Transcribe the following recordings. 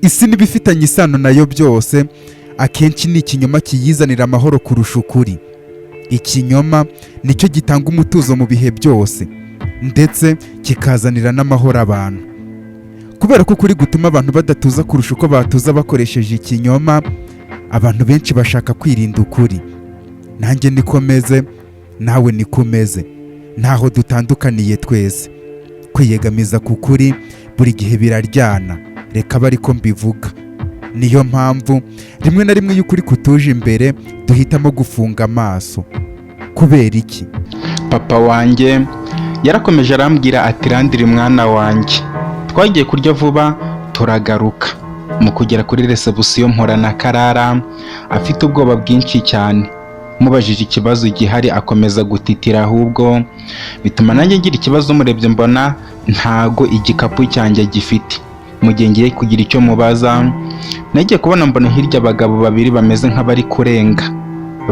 isi n'ibifitanye isano nayo byose akenshi ni ikinyoma kiyizanira amahoro kurusha ukuri. Ikinyoma nicyo gitanga umutuzo mu bihe byose ndetse kikazanira n'amahoro abantu. Kubera ko ukuri gutuma abantu badatuza kurusha uko batuza bakoresheje ikinyoma, abantu benshi bashaka kwirinda ukuri. Nanjye niko meze, nawe niko umeze, ntaho dutandukaniye twese. Kwiyegamiza ku kuri buri gihe biraryana, reka abe ariko mbivuga. Niyo mpamvu rimwe na rimwe iyo ukuri kutuje imbere duhitamo gufunga amaso. Kubera iki? Papa wanjye yarakomeje arambwira ati Landry mwana wanjye, twagiye kurya vuba turagaruka. Mu kugera kuri reception mpora na Karara afite ubwoba bwinshi cyane. Mubajije ikibazo gihari akomeza gutitira, ahubwo bituma nanjye ngira ikibazo. Murebye mbona ntago igikapu cyanjye gifite. Mu gihe ngiye kugira icyo mubaza, nagiye kubona mbona hirya abagabo babiri bameze nk'abari kurenga,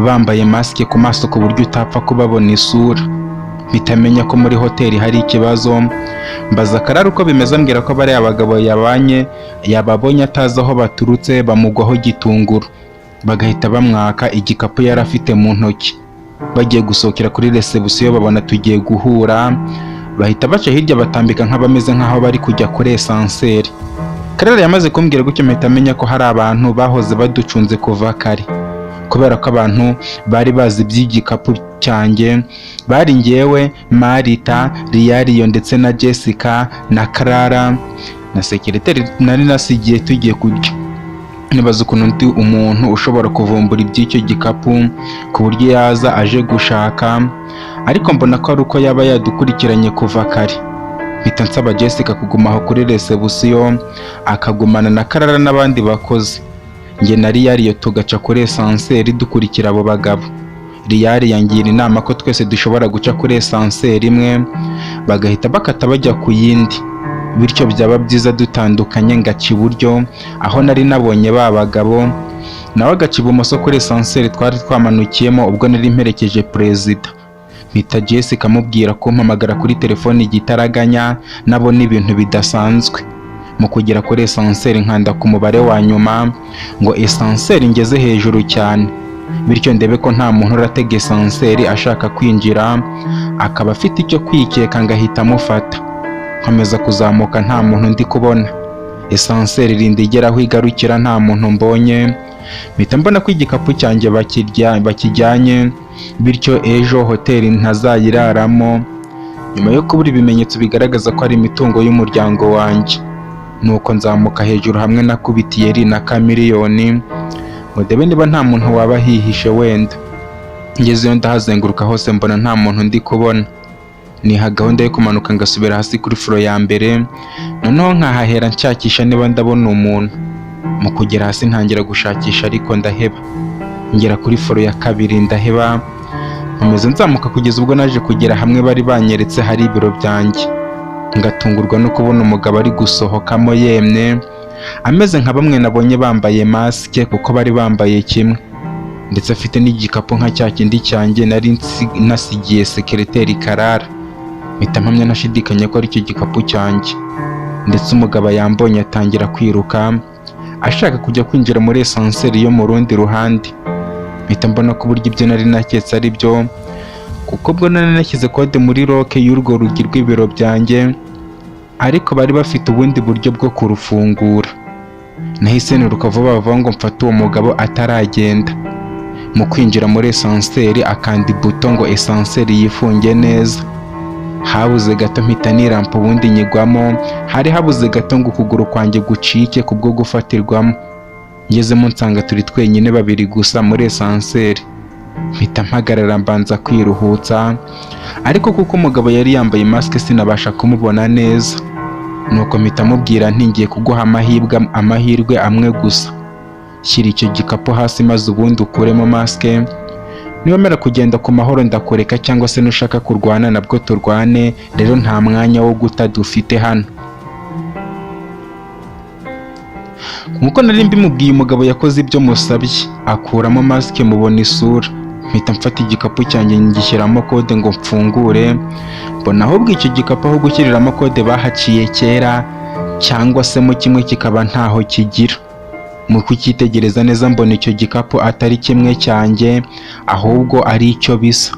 bambaye masike ku maso ku buryo utapfa kubabona isura. Bitamenya ko muri hoteli hari ikibazo, mbaza Karara uko bimeze, ambwira ko bari abagabo yababonye atazi aho baturutse, bamugwaho gitunguru, bagahita bamwaka igikapu yari afite mu ntoki. Bagiye gusohokera kuri reception babona tugiye guhura, bahita baca hirya batambika nk'abameze nk'aho bari kujya kuri esanseri. Karara yamaze kumbwira gutyo mpita amenya ko hari abantu bahoze baducunze kuva kare, kubera ko abantu bari bazi iby'igikapu cyanjye bari njyewe, Marita, Riyariyo ndetse na Jessica na Karara na sekireteri nari nasigiye tugiye kurya. Nibaza ukuntu ndi umuntu ushobora kuvumbura iby'icyo gikapu ku buryo yaza aje gushaka, ariko mbona ko ari uko yaba yadukurikiranye kuva kare. Mpita nsaba Jessica kuguma aho kuri reception akagumana na Karara n'abandi bakozi. Njye na Riyariyo tugaca kuri esanseri dukurikira abo bagabo. Riyari yangira inama ko twese dushobora guca kuri esanseri imwe, bagahita bakata bajya ku yindi, bityo byaba byiza dutandukanye. Ngaca iburyo aho nari nabonye ba bagabo, nawe agaca ibumoso kuri esanseri twari twamanukiyemo ubwo nari mperekeje perezida. Mpita Jessica amubwira ko mpamagara kuri telefone igitaraganya, nabona ibintu bidasanzwe. Mu kugera kuri esanseri nkanda ku mubare wa nyuma ngo esanseri ngeze hejuru cyane, bityo ndebe ko nta muntu uratega esanseri ashaka kwinjira akaba afite icyo kwikeka, ngahita amufata. Nkomeza kuzamuka nta muntu ndi kubona. Esanseri irinda igera aho igarukira nta muntu mbonye. Mpita mbona ko igikapu cyanjye bakijyanye, bityo ejo hoteli ntazayiraramo, nyuma yo kubura ibimenyetso bigaragaza ko ari imitungo y'umuryango wanjye. Nuko nzamuka hejuru hamwe na Kubitiyeri na Kamiliyoni ngo ndebe niba nta muntu waba hihishe wenda. Ngezeyo ndahazenguruka hose mbona nta muntu ndi kubona. Niha gahunda yo kumanuka ngasubira hasi kuri furo ya mbere, noneho nkahahera nshakisha niba ndabona umuntu. Mu kugera hasi ntangira gushakisha ariko ndaheba. Ngera kuri furo ya kabiri ndaheba, nkomeza nzamuka kugeza ubwo naje kugera hamwe bari banyeretse hari ibiro byanjye. Ngatungurwa no kubona umugabo ari gusohokamo yemye, ameze nka bamwe nabonye bambaye masike kuko bari bambaye kimwe, ndetse afite n'igikapu nka cya kindi cyanjye nari nasigiye sekireteri Karara. Mpita mpamya nashidikanya ko ari cyo gikapu cyanjye, ndetse umugabo yambonye atangira kwiruka ashaka kujya kwinjira muri esanseri yo mu rundi ruhande. Mpita mbona ko burya ibyo nari naketse ari byo, kuko bwo nari nashyize kode muri loke y'urwo rugi rw'ibiro byanjye, ariko bari bafite ubundi buryo bwo kurufungura. Nahise niruka vuba vuba ngo mfate uwo mugabo ataragenda. Mu kwinjira muri esanseri akandi buto ngo esanseri yifunge neza. Habuze gato mpita nirampa ubundi nyigwamo, hari habuze gato ngo ukuguru kwanjye gucike kubwo gufatirwamo. Ngezemo nsanga turi twenyine babiri gusa muri esanseri. Mpita mpagarara mbanza kwiruhutsa, ariko kuko umugabo yari yambaye masike sinabasha kumubona neza. Nuko mpita mubwira nti ngiye kuguha amahirwe amwe gusa. Shyira icyo gikapu hasi maze ubundi ukuremo masike. Niwemera kugenda ku mahoro ndakureka, cyangwa se nushaka kurwana nabwo turwane, rero nta mwanya wo guta dufite hano. Nkuko nari mbimubwiye umugabo yakoze ibyo musabye, akuramo masike mubona isura. Mpita mfata igikapu cyanjye ngishyiramo kode ngo mfungure, mbona ahubwo icyo gikapu aho gushyiriramo kode bahaciye kera, cyangwa se mo kimwe kikaba ntaho kigira. Mu kucyitegereza neza mbona icyo gikapu atari kimwe cyanjye ahubwo ari icyo bisa.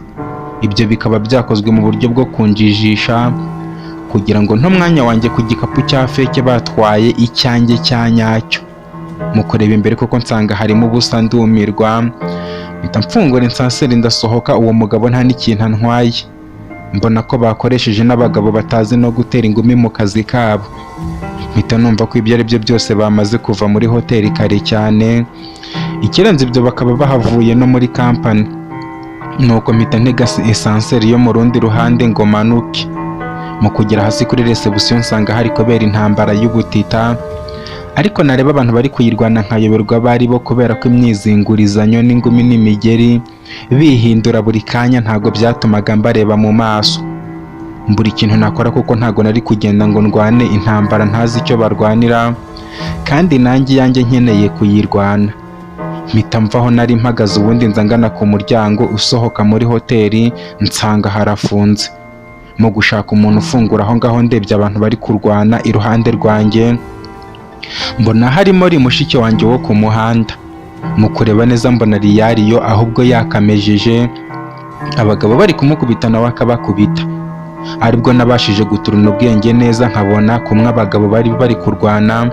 Ibyo bikaba byakozwe mu buryo bwo kunjijisha kugira ngo ntumwanya wanjye ku gikapu cya feke batwaye icyanjye cya nyacyo. Mu kureba imbere koko nsanga harimo ubusa ndumirwa, mpita mfungura esanseri ndasohoka. Uwo mugabo nta n'ikintu antwaye, mbona ko bakoresheje n'abagabo batazi no gutera ingumi mu kazi kabo. Mpita numva ko ibyo ari byo byose bamaze kuva muri hoteli kare cyane, ikirenze ibyo bakaba bahavuye no muri kampani. Nuko mpita ntega esanseri yo mu rundi ruhande ngo manuke. Mu kugera hasi kuri reception nsanga hari kubera intambara y'ubutita, ariko nareba abantu bari kuyirwana nkayoberwa bari bo, kubera ko imyizingurizanyo n'ingumi n'imigeri bihindura buri kanya ntago byatumaga mbareba mu maso. Mbura ikintu nakora kuko ntago nari kugenda ngo ndwane intambara ntazi icyo barwanira, kandi nanjye yanjye nkeneye kuyirwana. Mpita mvaho nari mpagaze, ubundi nza ngana ku muryango usohoka muri hoteli nsanga harafunze. Mu gushaka umuntu ufungura aho ngaho ndebye abantu bari kurwana iruhande rwanjye, mbona harimo mushiki wanjye wo ku muhanda. Mu kureba neza mbona Riyariyo ahubwo yakamejeje, abagabo bari kumukubita nawe akabakubita. Aribwo nabashije guturuna ubwenge neza nkabona kumwe abagabo bari kurwana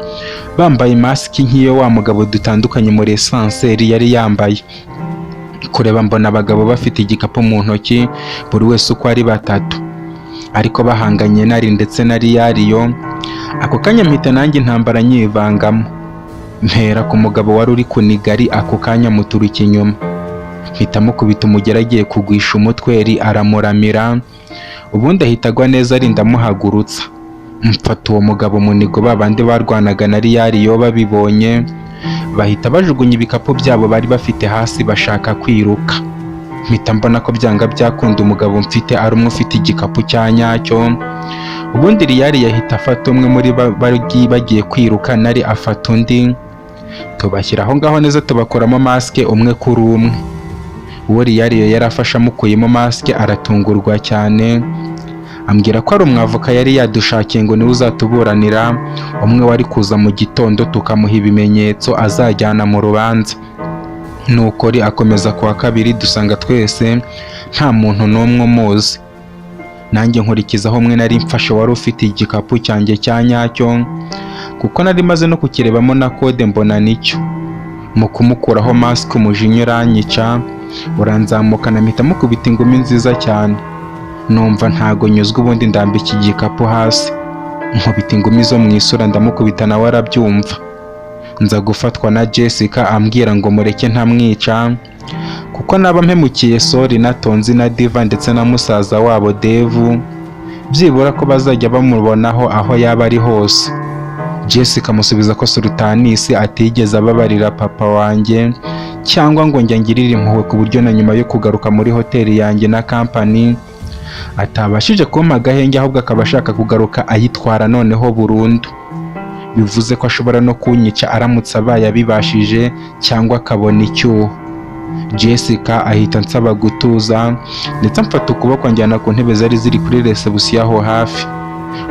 bambaye masiki nk'iyo wa mugabo dutandukanye muri esanseri yari yambaye. Kureba mbona abagabo bafite igikapu mu ntoki buri wese uko ari batatu, ariko bahanganye nari ndetse na Riyariyo. Ako kanya mpita nanjye intambara nyivangamo, mpera ku mugabo wari uri kunigari. Ako kanya muturuka inyuma, mpita mukubita umugera agiye kugwisha umutweri, aramuramira, ubundi ahita agwa neza arinda amuhagurutsa. Mfata uwo mugabo munigo, babandi barwanaga na Riyariyo babibonye bahita bajugunya ibikapu byabo bari bafite hasi bashaka kwiruka. Mpita mbona ko byanga byakunda umugabo mfite ari umwe ufite igikapu cya nyacyo. Ubundi Riyariyo yahita afata umwe muri bagiye kwiruka, nari afata undi, tubashyira aho ngaho neza tubakoramo masike umwe kuri umwe. Uwo Riyariyo yari afashe amukuyemo masike aratungurwa cyane, ambwira ko ari umwavoka yari yadushakiye ngo niwe uzatuburanira, umwe wari kuza mu gitondo tukamuha ibimenyetso azajyana mu rubanza. Nuko akomeza kuwa kabiri dusanga twese nta muntu n'umwe umuzi. Nanjye nkurikizaho umwe nari mfashe wari ufite igikapu cyanjye cya nyacyo, kuko nari maze no kukirebamo na kode mbona nicyo. Mu kumukuraho masike umujinya uranyica uranzamukana, mpita mukubita ingumi nziza cyane. Numva ntago nyuzwe, ubundi ndambika igikapu hasi, nkubita ingumi zo mu isura ndamukubita nawe arabyumva. Nza gufatwa na Jessica ambwira ngo mureke ntamwica, kuko naba mpemukiye Sori na Tonzi na Diva ndetse na musaza wabo Devu, byibura ko bazajya bamubonaho aho yaba ari hose. Jessica amusubiza ko Sultanisi atigeze ababarira papa wanjye cyangwa ngo njye ngirire impuhwe, ku buryo na nyuma yo kugaruka muri hoteli yanjye na kampani atabashije kumpa agahenge, ahubwo akaba ashaka kugaruka ayitwara noneho burundu. Bivuze ko ashobora no kunyica aramutse abaye abibashije cyangwa akabona icyuho. Jessica ahita ansaba gutuza, ndetse amfata ukuboko anjyana ku ntebe zari ziri kuri reception aho hafi.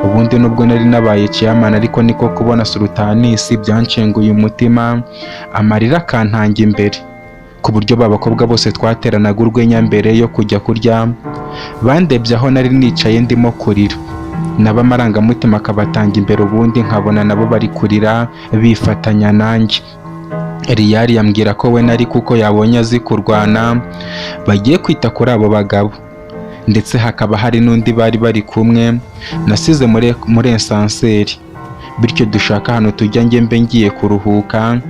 Ubundi nubwo nari nabaye chairman, ariko niko kubona Sultanisi byanshenguye umutima, amarira akantanga imbere, ku buryo babakobwa bose twateranaga urwenya mbere yo kujya kurya bandebye aho nari nicaye ndimo kurira, n'abamarangamutima akabatanga imbere, ubundi nkabona nabo bari kurira bifatanya nanjye. Riyari yambwira ko we nari kuko yabonye azi kurwana bagiye kwita kuri abo bagabo, ndetse hakaba hari n'undi bari kumwe nasize muri esanseri, bityo dushaka hano tujya njye mbe ngiye kuruhuka.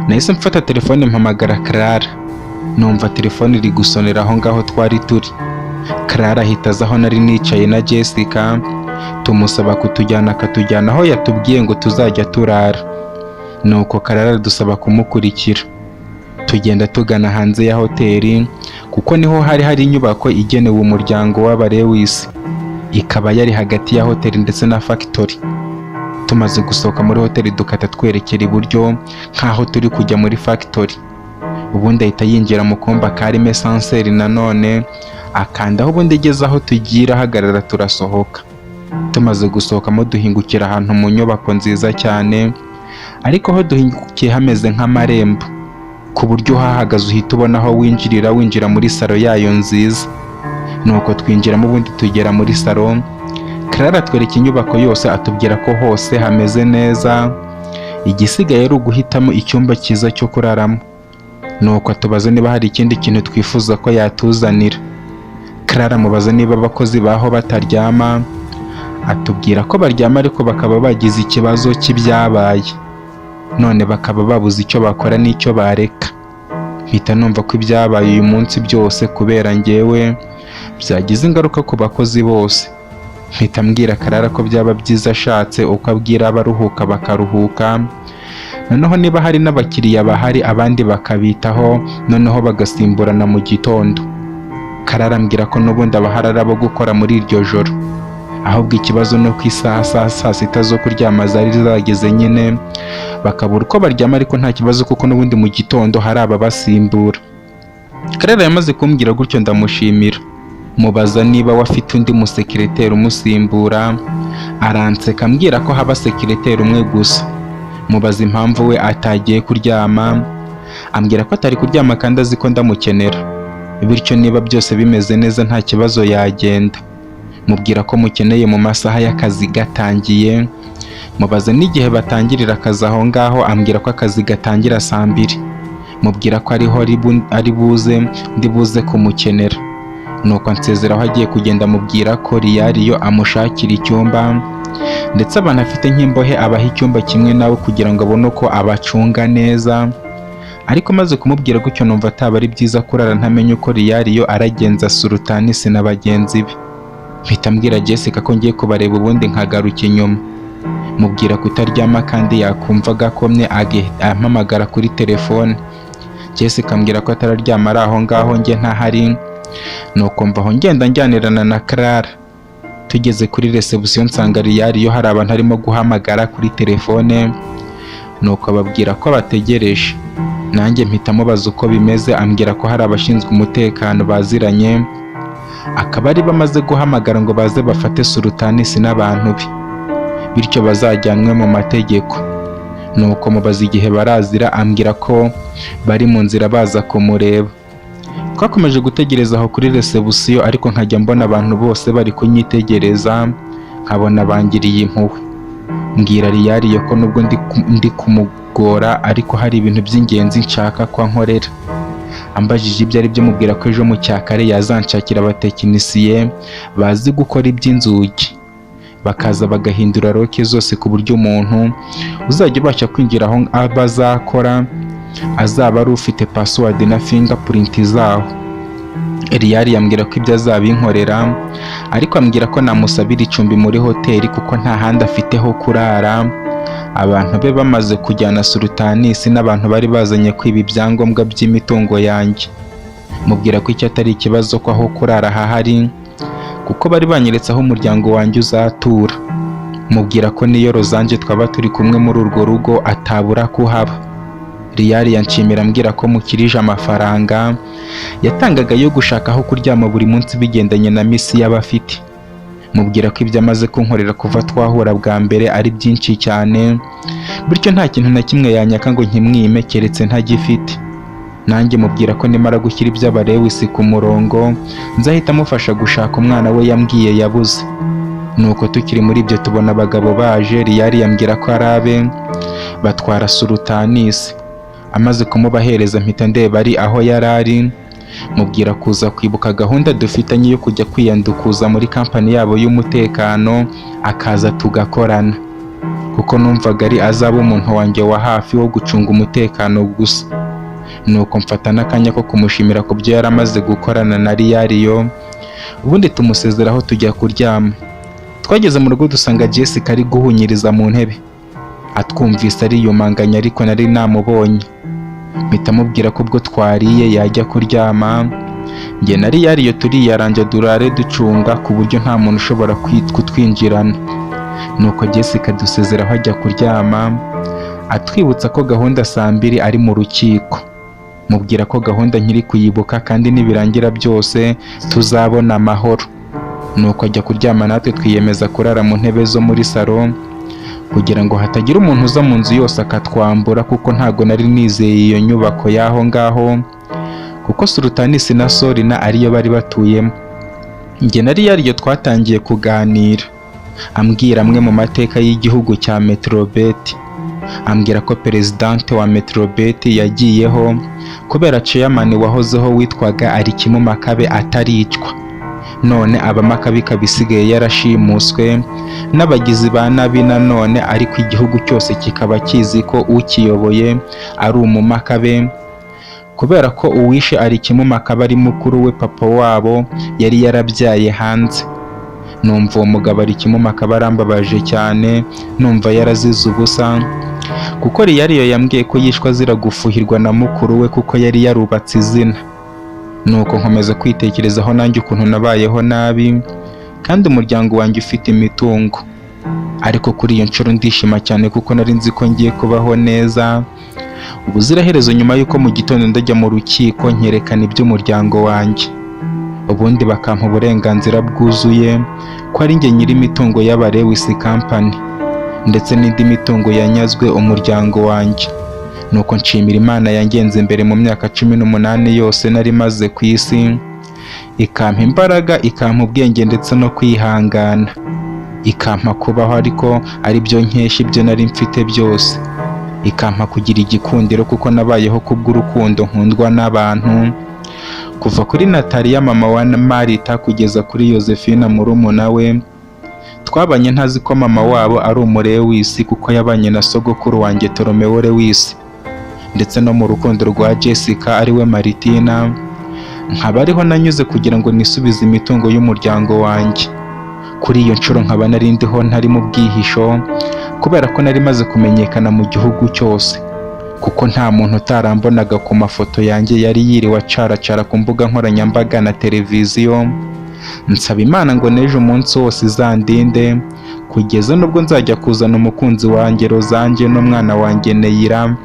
Nahise mfata telefone mpamagara Clara, numva telefone iri gusonera aho ngaho twari turi. Clara ahita aza aho nari nicaye na Jessica, tumusaba kutujyana akatujyana aho yatubwiye ngo tuzajya turara. Nuko Clara dusaba kumukurikira, tugenda tugana hanze ya hoteli, kuko niho hari inyubako igenewe umuryango w'Abalewis, ikaba yari hagati ya hoteli ndetse na factory. Tumaze gusohoka muri hoteli dukata twerekera iburyo nkaho turi kujya muri factory. Ubundi ahita yinjira mu kumba karimo esanseri nanone akandaho, ubundi ageze aho tugira hagarara turasohoka. Tumaze gusohokamo duhingukira ahantu mu nyubako nziza cyane, ariko aho duhingukiye hameze nk'amarembo, ku buryo uhahagaze uhita ubona aho winjira muri salo yayo nziza. Nuko twinjiramo ubundi tugera muri salo. Clara atwereka inyubako yose, atubwira ko hose hameze neza, igisigaye ari uguhitamo icyumba cyiza cyo kuraramo. Nuko atubaza niba hari ikindi kintu twifuza ko yatuzanira. Clara amubaza niba abakozi baho bataryama, atubwira ko baryama ariko bakaba bagize ikibazo cy'ibyabaye, none bakaba babuze icyo bakora n'icyo bareka. Mpita numva ko ibyabaye uyu munsi byose kubera njyewe byagize ingaruka ku bakozi bose. Mpita mbwira Clara ko byaba byiza ashatse uko abwira abaruhuka bakaruhuka, noneho niba hari n'abakiriya bahari abandi bakabitaho, noneho bagasimburana mu gitondo. Clara ambwira ko n'ubundi abahari ari abo gukora muri iryo joro, ahubwo ikibazo ni uko isaha saa sita zo kuryama zari zageze nyine bakabura uko baryama, ariko nta kibazo kuko n'ubundi mu gitondo hari ababasimbura. Clara yamaze kumbwira gutyo ndamushimira, mubaza niba we afite undi musekireteri umusimbura, aranseka ambwira ko haba sekireteri umwe gusa. Mubaza impamvu we atagiye kuryama, ambwira ko atari kuryama kandi azi ko ndamukenera, bityo niba byose bimeze neza nta kibazo yagenda. Mubwira ko mukeneye mu masaha y'akazi gatangiye. Mubaza n'igihe batangirira akazi aho ngaho, ambwira ko akazi gatangira saa 2. Mubwira ko ariho ndi buze kumukenera. Nuko ansezeraho agiye kugenda, mubwira ko Riyariyo amushakira icyumba, ndetse abantu afite nk'imbohe abaha icyumba kimwe nawe kugira ngo abone uko abacunga neza. Ariko maze kumubwira gutyo numva ataba ari byiza kurara ntamenye uko Riyariyo aragenza Sultanisi na bagenzi be. Mpita mbwira Jessica ko ngiye kubareba ubundi nkagaruka inyuma. Mubwira kutaryama kandi yakumva gakomye ampamagara kuri telefone. Jessica ambwira ko atararyama ari aho ngaho njye ntahari. Nuko mvaho ngenda njyanirana na Clara. Tugeze kuri reception nsanga Riyariyo hari abantu arimo guhamagara kuri telefone, nuko ababwira ko bategereje. Nanjye mpita mubaza uko bimeze, ambwira ko hari abashinzwe umutekano baziranye, akaba ari bamaze guhamagara ngo baze bafate Sultanisi n'abantu be, bityo bazajyanwe mu mategeko. Nuko mubaza igihe barazira, ambwira ko bari mu nzira baza kumureba. Twakomeje gutegereza aho kuri reception, ariko nkajya mbona abantu bose bari kunyitegereza, nkabona bangiriye impuhwe. Mbwira Riyariyo ko nubwo ndi kumugora ariko hari ibintu by'ingenzi nshaka ko ankorera. Ambajije ibyo ari byo, mubwira ko ejo mu cyakare yazanshakira abatekinisiye bazi gukora iby'inzugi, bakaza bagahindura roke zose ku buryo umuntu uzajya ubasha kwinjira aho bazakora azaba ari ufite password na fingerprint zaho. Riyari yambwira ko ibyo azabinkorera, ariko ambwira ko namusabira icumbi muri hoteli kuko nta handi afite ho kurara. Abantu be bamaze kujyana Sultanisi n'abantu bari bazanye kwiba ibyangombwa by'imitungo yanjye. Mubwira ko icyo atari ikibazo ko aho kurara hahari, kuko bari banyeretse aho umuryango wanjye uzatura. Mubwira ko niyo Rozange twaba turi kumwe muri urwo rugo atabura kuhaba. Riyari yanshimira ambwira ko mukirije amafaranga yatangaga yo gushaka aho kuryama buri munsi bigendanye na misi y'abafite. Mubwira ko ibyo amaze kunkorera kuva twahura bwa mbere ari byinshi cyane, bityo nta kintu na kimwe yanyaka ngo nkimwime keretse ntagifite. Nanjye mubwira ko nimara gushyira iby'abarewisi ku murongo nzahita amufasha gushaka umwana we yambwiye yabuze. Nuko tukiri muri ibyo tubona abagabo baje. Riyari yambwira ko ari abe batwara Sultanisi. Amaze kumubahereza mpita ndeba ari aho yari ari, mubwira kuza kwibuka gahunda dufitanye yo kujya kwiyandukuza muri kampani yabo y'umutekano akaza tugakorana, kuko numvaga ari azaba umuntu wanjye wa hafi wo gucunga umutekano gusa. Nuko mfata n'akanya ko kumushimira ku byo yari amaze gukorana na Riyariyo, ubundi tumusezeraho tujya kuryama. Twageze mu rugo dusanga Jessica ari guhunyiriza mu ntebe, atwumvise ariyumanganya ariko nari namubonye. Mpita mubwira ko ubwo twariye yajya kuryama, njye na Riyariyo turiyaranja durare ducunga ku buryo nta muntu ushobora kutwinjirana. Nuko Jessica dusezeraho ajya kuryama, atwibutsa ko gahunda saa 2 ari mu rukiko. Mubwira ko gahunda nkiri kuyibuka kandi nibirangira byose tuzabona amahoro. nuko ajya kuryama, natwe twiyemeza kurara mu ntebe zo muri salo kugira ngo hatagira umuntu uza mu nzu yose akatwambura, kuko ntago nari nizeye iyo nyubako y'aho ngaho, kuko Sultanis na Sorina ariyo bari batuyemo. Njye na Riyariyo twatangiye kuganira, ambwira amwe mu mateka y'igihugu cya Metrobet, ambwira ko perezidante wa Metrobet yagiyeho kubera chairman wahozeho witwaga Alikimu Makabe ataricwa, none Abamakabe bisigaye yarashimuswe n'abagizi ba nabi nanone, ariko igihugu cyose kikaba kizi ko ukiyoboye ari umumakabe, kubera ko uwishe Alikimu Makabe ari mukuru we papa wabo yari yarabyaye hanze. Numva uwo mugabo Alikimu Makabe arambabaje cyane, numva yarazize ubusa, kuko Riyariyo yambwiye ko yishwa azira gufuhirwa na mukuru we kuko yari yarubatse izina. Nuko nkomeza kwitekerezaho nanjye ukuntu nabayeho nabi kandi umuryango wanjye ufite imitungo, ariko kuri iyo nshuro ndishima cyane kuko nari nzi ko ngiye kubaho neza ubuziraherezo, nyuma y'uko mu gitondo ndajya mu rukiko nkerekana iby'umuryango wanjye, ubundi bakampa uburenganzira bwuzuye ko ari njye nyiri imitungo y'Abarewis Company ndetse n'indi mitungo yanyazwe umuryango wanjye. Nuko nshimira Imana yangenze imbere mu myaka 18 yose nari maze ku isi, ikampa imbaraga, ikampa ubwenge ndetse no kwihangana, ikampa kubaho ariko ari byo nkesha ibyo nari mfite byose, ikampa kugira igikundiro kuko nabayeho kubw'urukundo nkundwa n'abantu, kuva kuri Natalia mama wa Marita kugeza kuri Josephine murumuna we. Twabanye ntazi ko mama wabo ari umurewisi kuko yabanye na sogokuru wanjye Toromeo Lewis, ndetse no mu rukundo rwa Jessica ariwe Maritina nkaba ariho nanyuze kugira ngo nisubize imitungo y'umuryango wanjye. Kuri iyo nshuro nkaba nari ndiho ntari mu bwihisho kubera ko nari maze kumenyekana mu gihugu cyose, kuko nta muntu utarambonaga ku mafoto yanjye yari yiriwe acaracara ku mbuga nkoranyambaga na televiziyo. Nsaba Imana ngo n'ejo umunsi wose izandinde kugeza nubwo nzajya kuzana umukunzi wanjye Rozange n'umwana wanjye Neira,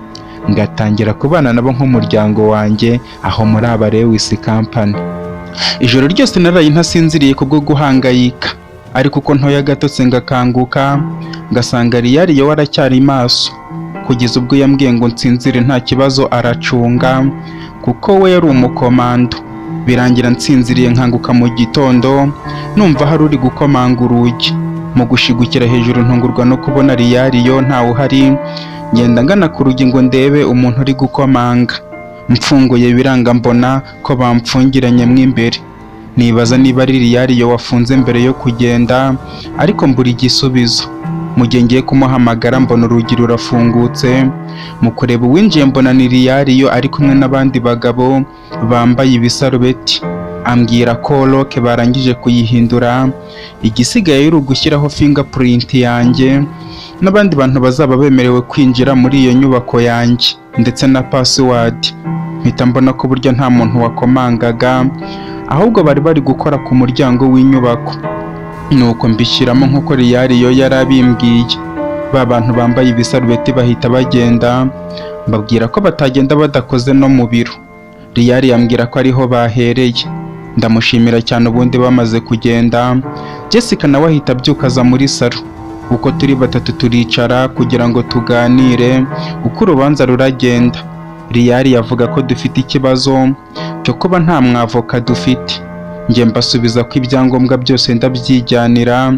ngatangira kubana nabo nk'umuryango wanjye aho muri Abarewis Company. Ijoro ryose naraye ntasinziriye kubwo guhangayika, ariko uko ntoya gatotse ngakanguka ngasanga Riyariyo waracyari maso, kugeza ubwo yambwiye ngo nsinzire nta kibazo aracunga kuko we yari umukomando. Birangira nsinziriye nkanguka mu gitondo numva hari uri gukomanga urugi. Mu gushigukira hejuru ntungurwa no kubona Riyariyo ntawe uhari, ngenda ngana ku rugi ngo ndebe umuntu uri gukomanga. Mfunguye biranga mbona ko bamfungiranye mo imbere, nibaza niba ari Riyariyo wafunze mbere yo kugenda, ariko mbura igisubizo. Mu gihe ngiye kumuhamagara mbona urugi rurafungutse, mu kureba uwinjiye mbona ni Riyariyo ari kumwe n'abandi bagabo bambaye ibisarubeti. Ambwira ko loke barangije kuyihindura, igisigaye ari ugushyiraho fingerprint yanjye n'abandi bantu bazaba bemerewe kwinjira muri iyo nyubako yanjye ndetse na password. Mpita mbona ko burya nta muntu wakomangaga, ahubwo bari gukora ku muryango w'inyubako. Nuko mbishyiramo nk'uko Riyariyo yarabimbwiye. Ba bantu bambaye ibisarubeti bahita bagenda, mbabwira ko batagenda badakoze no mu biro. Riyariyo ambwira ko ariho bahereye, ndamushimira cyane. Ubundi bamaze kugenda, Jessica nawe ahita abyukaza muri salo. Uko turi batatu turicara kugira ngo tuganire uko urubanza ruragenda. Riyariyo avuga ko dufite ikibazo cyo kuba nta mwavoka dufite. Njye mbasubiza ko ibyangombwa byose ndabyijyanira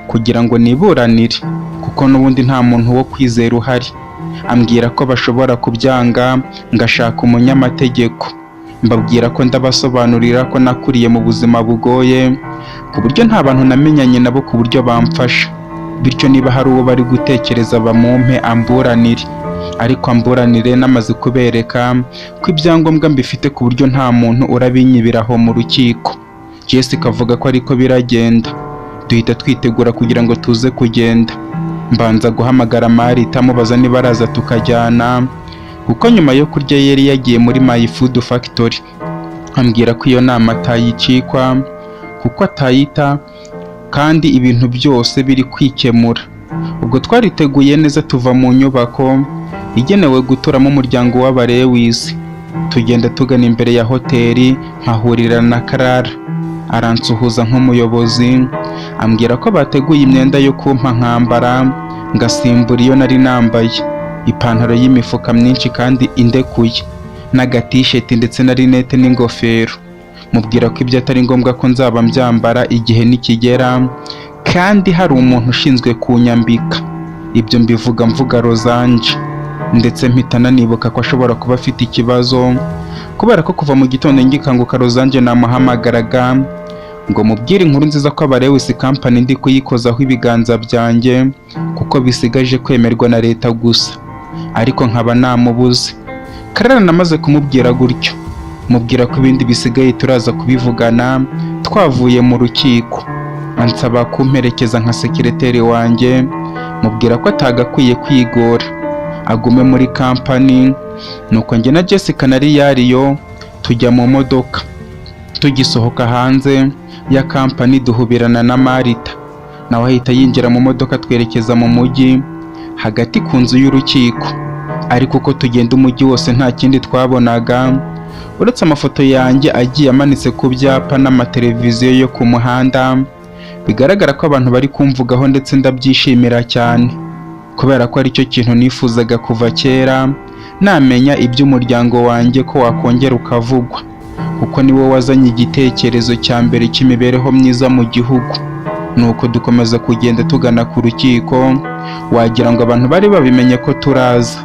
kugira ngo niburanire, kuko n'ubundi nta muntu wo kwizera uhari. Ambwira ko bashobora kubyanga ngashaka umunyamategeko. Mbabwira ko ndabasobanurira ko nakuriye mu buzima bugoye, ku buryo nta bantu namenyanye nabo ku buryo bamfasha, bityo niba hari uwo bari gutekereza bamumpe amburanire. Ariko amburanire namaze kubereka ko ibyangombwa mbifite ku buryo nta muntu urabinyibiraho mu rukiko. Jessica avuga ko ariko biragenda. Duhita twitegura kugira ngo tuze kugenda. Mbanza guhamagara Marita mubaza niba araza tukajyana, kuko nyuma yo kurya yari yagiye muri My Food Factory. Ambwira ko iyo nama atayicikwa kuko atayita kandi ibintu byose biri kwikemura. Ubwo twariteguye neza tuva mu nyubako igenewe guturamo umuryango w'Abarewis. Tugenda tugana imbere ya hoteli, mpahurira na Clara. aransuhuza nk'umuyobozi, ambwira ko bateguye imyenda yo kumpa nkambara ngasimbura iyo nari nambaye, ipantaro y'imifuka myinshi kandi indekuye, n'agatisheti ndetse na rinete n'ingofero. Mubwira ko ibyo atari ngombwa ko nzaba mbyambara igihe nikigera, kandi hari umuntu ushinzwe kunyambika. Ibyo mbivuga mvuga Rozanje, ndetse mpita nanibuka ko ashobora kuba afite ikibazo, kubera ko kuva mu gitondo ngikanguka Rozanje namuhamagaraga ngo mubwire inkuru nziza ko Abarewisi Company ndi kuyikozaho ibiganza byanjye kuko bisigaje kwemerwa na leta gusa, ariko nkaba namubuze. Karara namaze kumubwira gutyo, mubwira ko ibindi bisigaye turaza kubivugana twavuye mu rukiko. Ansaba kumperekeza nka sekireteri wanjye, mubwira ko atagakwiye kwigora, agume muri company. Nuko njye na Jessica na Riyariyo tujya mu modoka. Tugisohoka hanze ya company duhubirana na Marita, nawe ahita yinjira mu modoka twerekeza mu mujyi hagati ku nzu y'urukiko. Ariko uko tugenda umujyi wose nta kindi twabonaga uretse amafoto yanjye agiye amanitse ku byapa n'amateleviziyo yo ku muhanda. Bigaragara ko abantu bari kumvugaho, ndetse ndabyishimira cyane kubera ko aricyo kintu nifuzaga kuva kera, namenya iby'umuryango wanjye ko wakongera ukavugwa, kuko niwo wazanye igitekerezo cya mbere cy'imibereho myiza mu gihugu. Nuko dukomeza kugenda tugana ku rukiko, wagira ngo abantu bari babimenye ko turaza,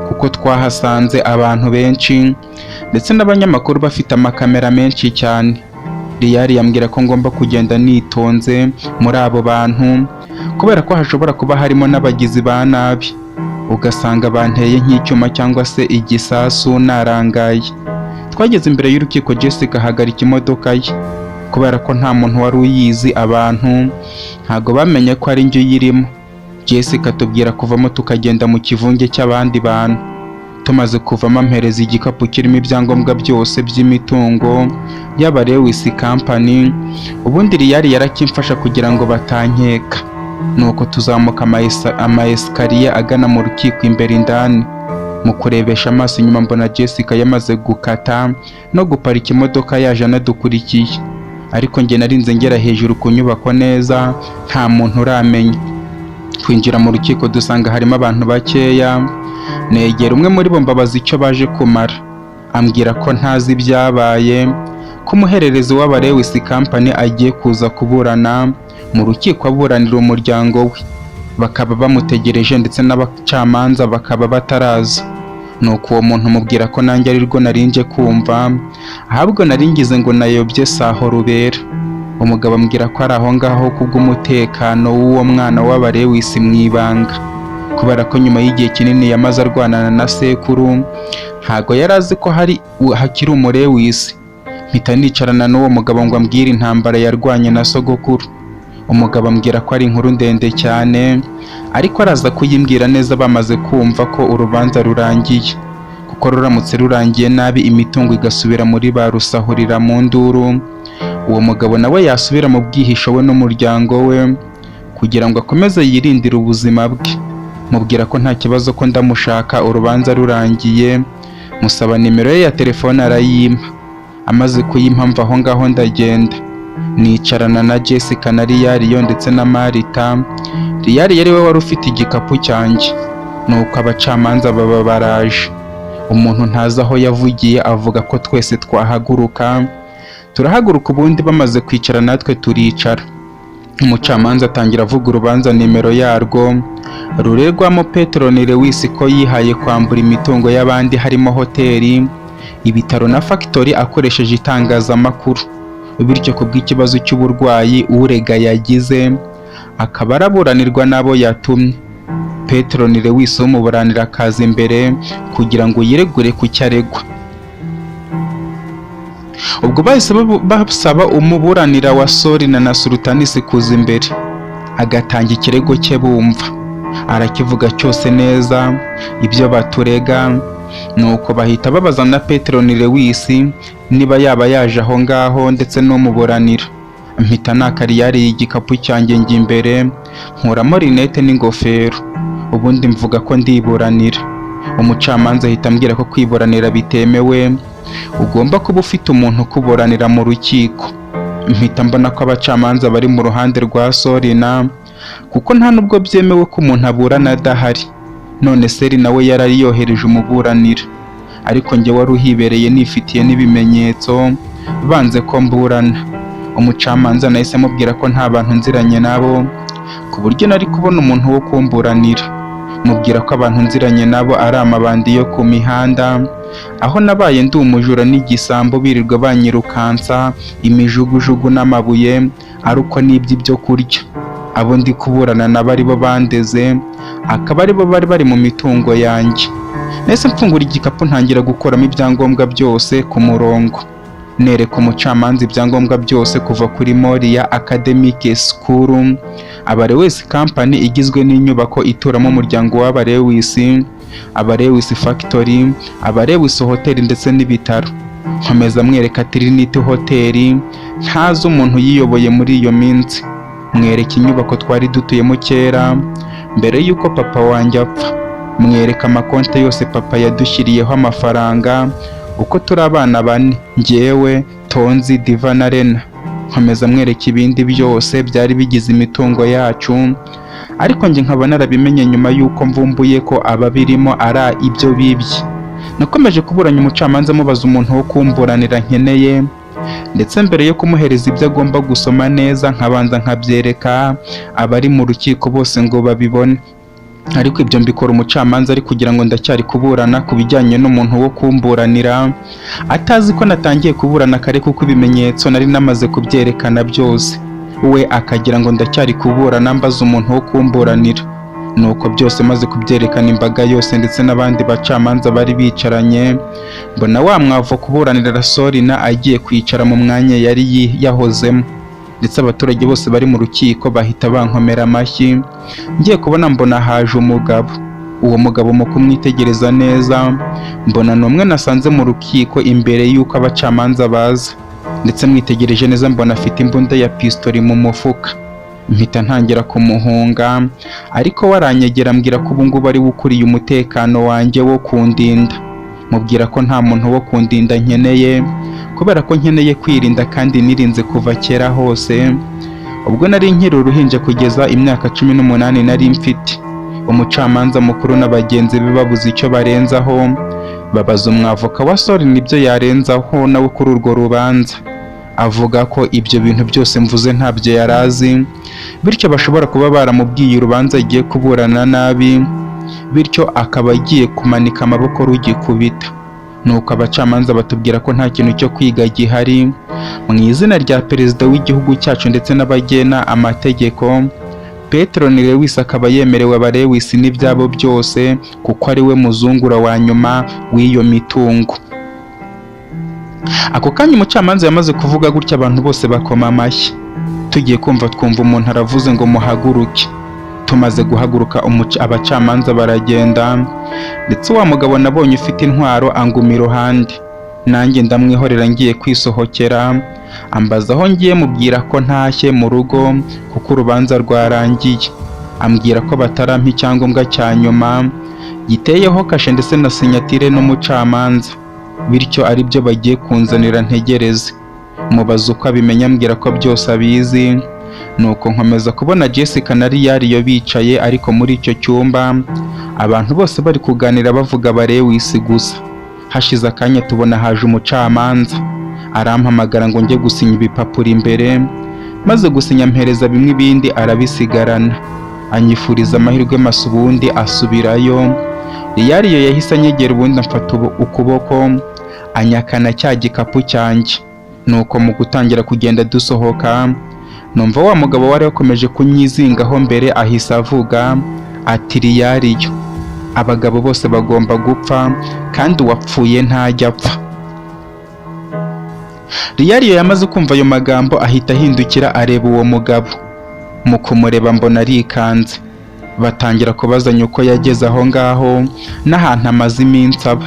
kuko twahasanze abantu benshi ndetse n'abanyamakuru bafite amakamera menshi cyane. Riyari yambwira ko ngomba kugenda nitonze muri abo bantu, kubera ko hashobora kuba harimo n'abagizi ba nabi, ugasanga banteye nk'icyuma cyangwa se igisasu narangaye. Twageze imbere y'urukiko, Jessica ahagarika imodoka ye kubera ko nta muntu wari uyizi, abantu ntago bamenye ko ari njye uyirimo. Jessica tubwira kuvamo tukagenda mu kivunge cy'abandi bantu. Tumaze kuvamo ampereza igikapu kirimo ibyangombwa byose by'imitungo y'Abarewisi Company, ubundi Riyari yarakimfasha kugira ngo batankeka. Nuko tuzamuka ama esikariye agana mu rukiko imbere indani. Mu kurebesha amaso inyuma mbona Jessica yamaze gukata no guparika imodoka yaje anadukurikiye, ariko njye narinze ngera hejuru ku nyubako neza nta muntu uramenya. Twinjira mu rukiko dusanga harimo abantu bakeya. Negera umwe muri bo mbabaza icyo baje kumara, ambwira ko ntazi ibyabaye, ko umuhererezi w'Abarewisi Company agiye kuza kuburana mu rukiko aburanira umuryango we, bakaba bamutegereje ndetse n'abacamanza bakaba bataraza. Nuko uwo muntu mubwira ko nanjye ari rwo narinje kumva, ahubwo naringize ngo nayobye saho rubera. Umugabo ambwira ko ari aho ngaho kubw'umutekano w'uwo mwana w'Abarewisi mu ibanga, kubera ko nyuma y'igihe kinini yamaze arwanana na sekuru, ntago yari azi ko hakiri umurewisi. Mpita nicarana n'uwo mugabo ngo ambwire intambara yarwanye na sogokuru. Umugabo ambwira ko ari inkuru ndende cyane, ariko araza kuyimbwira neza bamaze kumva ko urubanza rurangiye, kuko ruramutse rurangiye nabi imitungo igasubira muri ba rusahurira mu nduru, uwo mugabo nawe yasubira mu bwihisho we n'umuryango we kugira ngo akomeze yirindire ubuzima bwe. Mubwira ko nta kibazo ko ndamushaka urubanza rurangiye, musaba nimero ye ya telefone arayimpa. Amaze kuyimpa mva aho ngaho ndagenda, nicarana na Jessica na Riyariyo ndetse na Marita. Riyari yari we wari ufite igikapu cyanjye. Nuko abacamanza baba baraje, umuntu ntazi aho yavugiye avuga ko twese twahaguruka. Turahaguruka, ubundi bamaze kwicara natwe turicara. Umucamanza atangira avuga urubanza nimero yarwo, rurerwamo Petronilewisi ko yihaye kwambura imitungo y'abandi harimo hoteli, ibitaro na factory akoresheje itangazamakuru, bityo kubw'ikibazo cy'uburwayi urega yagize akaba araburanirwa n'abo yatumye. Petronilewisi umuburanira akaza imbere kugira ngo yiregure ku cyo aregwa. Ubwo bahise basaba umuburanira wa Sorina na Sultanisi kuza imbere agatanga ikirego cye bumva. Arakivuga cyose neza ibyo baturega. Nuko bahita babaza na Petronilewisi niba yaba yaje aho ngaho ndetse n'umuburanira. Mpita nakariyari igikapu cyanjye njye imbere, nkuramo rinete n'ingofero, ubundi mvuga ko ndiburanira. Umucamanza ahita ambwira ko kwiburanira bitemewe, ugomba kuba ufite umuntu ukuburanira mu rukiko. mpita mbona ko abacamanza bari mu ruhande rwa Sorina kuko nta nubwo byemewe ko umuntu aburana adahari. None Seri nawe yarari yohereje umuburanira, ariko njye wari uhibereye nifitiye n'ibimenyetso banze ko mburana. Umucamanza nahise amubwira ko nta bantu nziranye nabo ku buryo nari kubona umuntu wo kumburanira. Mubwira ko abantu nziranye nabo ari amabandi yo ku mihanda, aho nabaye ndi umujura n'igisambo birirwa banyirukansa imijugujugu n'amabuye ari uko nibye ibyo kurya. Abo ndi kuburana nabo ari bo bandeze, akaba ari bo bari bari mu mitungo yanjye. Nahise mfungura igikapu ntangira gukoramo ibyangombwa byose ku murongo, nereka umucamanza ibyangombwa byose kuva kuri Moriya Academic School, Abarewisi Company igizwe n'inyubako ituramo umuryango w'Abarewisi, Abarewisi Factory, Abarewisi Hotel ndetse n'ibitaro. Nkomeza mwereka Trinity Hotel, ntazi umuntu yiyoboye muri iyo minsi. Mwereka inyubako twari dutuyemo kera mbere y'uko papa wanjye apfa. Mwereka amakonti yose papa yadushyiriyeho amafaranga uko turi abana bane, njyewe, Tonzi, Diva na Rena. Nkomeza mwereka ibindi byose byari bigize imitungo yacu, ariko njye nkaba narabimenye nyuma y'uko mvumbuye ko ababirimo ari ibyo bibye. Nakomeje kuburanya umucamanza mubaza umuntu wo kumburanira nkeneye, ndetse mbere yo kumuhereza ibyo agomba gusoma neza nkabanza nkabyereka abari mu rukiko bose ngo babibone. Ariko ibyo mbikora umucamanza ari kugira ngo ndacyari kuburana ku bijyanye n'umuntu wo kumburanira, atazi ko natangiye kuburana kare kuko ibimenyetso nari namaze kubyerekana byose. We akagira ngo ndacyari kuburana mbaza umuntu wo kumburanira. Nuko byose maze kubyerekana imbaga yose ndetse n'abandi bacamanza bari bicaranye, mbona wa mwavu kuburanira Sorina agiye kwicara mu mwanya yari yahozemo, ndetse abaturage bose bari mu rukiko bahita bankomera amashyi. Ngiye kubona mbona haje umugabo. Uwo mugabo mu kumwitegereza neza mbona n'umwe nasanze mu rukiko imbere y'uko abacamanza baza, ndetse mwitegereje neza mbona afite imbunda ya pistoli mu mufuka. Mpita ntangira kumuhunga, ariko waranyegera ambwira ko ubu ngubu ari ukuriye umutekano wanjye wo kundinda. Mubwira ko nta muntu wo kundinda nkeneye, kubera ko nkeneye kwirinda kandi nirinze kuva kera hose. Ubwo nari nkiri uruhinja kugeza imyaka 18 nari mfite. Umucamanza mukuru n'abagenzi be babuze icyo barenzaho, babaza umwavoka wa Sorina ibyo yarenzaho nawe kuri urwo rubanza. Avuga ko ibyo bintu byose mvuze ntabyo yarazi, bityo bashobora kuba baramubwiye urubanza agiye kuburana nabi, bityo akaba agiye kumanika amaboko rugikubita. Nuko abacamanza batubwira ko nta kintu cyo kwiga gihari mu izina rya perezida w'igihugu cyacu ndetse n'abagena amategeko. Petron Lewis akaba yemerewe Abarewisi n'ibyabo byose kuko ari we muzungura wa nyuma w'iyo mitungo. Ako kanya umucamanza yamaze kuvuga gutya abantu bose bakoma amashyi. Tugiye kumva twumva umuntu aravuze ngo muhaguruke. Tumaze guhaguruka abacamanza baragenda, ndetse wa mugabo nabonye ufite intwaro anguma iruhande. Nanjye ndamwihorera ngiye kwisohokera, ambaza aho ngiye mubwira ko ntashye mu rugo kuko urubanza rwarangiye. Ambwira ko batarampa icyangombwa cya nyuma giteyeho kashe ndetse na sinyatire n'umucamanza, bityo ari byo bagiye kunzanira ntegereze. Mubaza uko abimenya, ambwira ko byose abizi. Nuko nkomeza kubona Jessica na Riyariyo bicaye, ariko muri icyo cyumba abantu bose bari kuganira bavuga Abarewisi gusa. Hashize akanya tubona haje umucamanza, arampamagara ngo njye gusinya ibipapuro imbere, maze gusinya mpereza bimwe ibindi arabisigarana. Anyifuriza amahirwe masa ubundi asubirayo. Riyariyo yahise anyegera ubundi amfata ukuboko anyakana cya gikapu cyanjye. Nuko mu gutangira kugenda dusohoka, numva wa mugabo wari yakomeje kunyizingaho mbere ahise avuga ati Riyariyo, abagabo bose bagomba gupfa kandi uwapfuye ntajya apfa. Riyariyo yamaze kumva ayo magambo ahita ahindukira areba uwo mugabo. Mu kumureba mbona arikanze. Batangira kubazanya uko yageze aho ngaho n'ahantu amaze iminsi aba.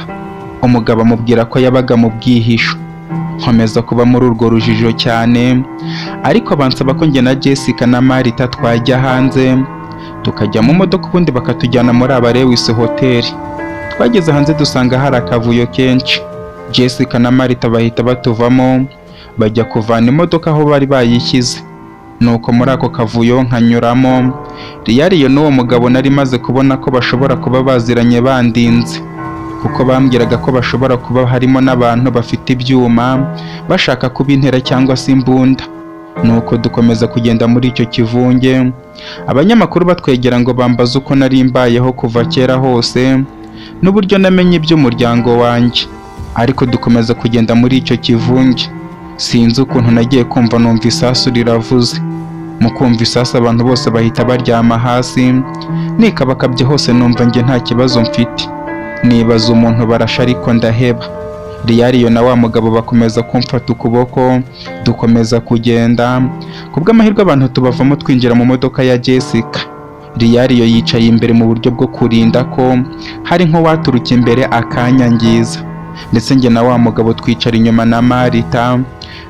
Umugabo amubwira ko yabaga mu bwihisho. Nkomeza kuba muri urwo rujijo cyane, ariko bansaba ko njye na Jessica na Marita twajya hanze tukajya mu modoka ubundi bakatujyana muri Abarewisi Hotel. Twageze hanze dusanga hari akavuyo kenshi. Jessica na Marita bahita batuvamo bajya kuvana imodoka aho bari bayishyize. Nuko muri ako kavuyo nkanyuramo, Riyariyo n'uwo mugabo nari maze kubona ko bashobora kuba baziranye bandinze, kuko bambwiraga ko bashobora kuba harimo n'abantu bafite ibyuma bashaka kubintera cyangwa se imbunda. Nuko dukomeza kugenda muri icyo kivunge, abanyamakuru batwegera ngo bambaze uko nari mbayeho kuva kera hose n'uburyo namenye iby'umuryango wanjye. Ariko dukomeza kugenda muri icyo kivunge, sinzi ukuntu nagiye kumva numva isasu riravuze. Mu kumva isasu abantu bose bahita baryama hasi, nikabakabye hose numva njye nta kibazo mfite, nibaza umuntu barashe ariko ndaheba. Riyariyo na wa mugabo bakomeza kumfata ukuboko, dukomeza kugenda. Kubw'amahirwe abantu tubavamo twinjira mu modoka ya Jessica. Riyariyo yicaye imbere mu buryo bwo kurinda ko hari nko waturuka imbere akanyangiza, ndetse njye na wa mugabo twicara inyuma na Marita.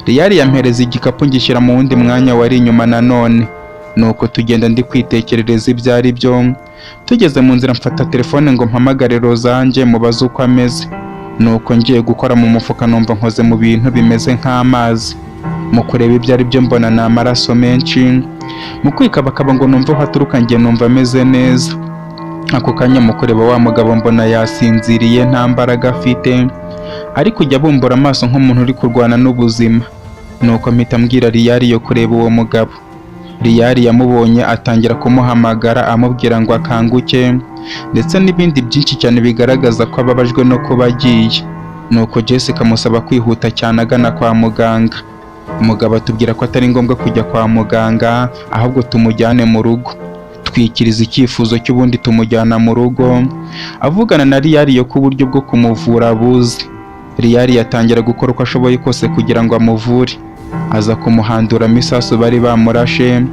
Riyariyo ampereza igikapu ngishyira mu wundi mwanya wari inyuma nanone. Nuko tugenda ndi kwitekerereza ibyo ari byo. Tugeze mu nzira mfata telefone ngo mpamagare Rozange mubaze uko ameze. Nuko ngiye gukora mu mufuka numva nkoze mu bintu bimeze nk'amazi. Mu kureba ibyo ari byo mbona ni amaraso menshi. Mu kwikabakaba ngo numve aho aturuka njye numva ameze neza. Ako kanya mu kureba wa mugabo mbona yasinziriye nta mbaraga afite, ari kujya bumbura amaso nk'umuntu uri kurwana n'ubuzima. Nuko mpita mbwira Riyariyo kureba uwo mugabo. Riyariyo amubonye atangira kumuhamagara amubwira ngo akanguke, ndetse n'ibindi byinshi cyane bigaragaza ko ababajwe no kuba agiye. Nuko Jessica amusaba kwihuta cyane agana kwa muganga. Umugabo atubwira ko atari ngombwa kujya kwa muganga, ahubwo tumujyane mu rugo. Twikiriza icyifuzo cy'ubundi tumujyana mu rugo, avugana na Riyariyo ku buryo bwo kumuvura buzi. Riyariyo atangira gukora uko ashoboye kose kugira ngo amuvure. Aza kumuhanduramo isasu bari bamurashe,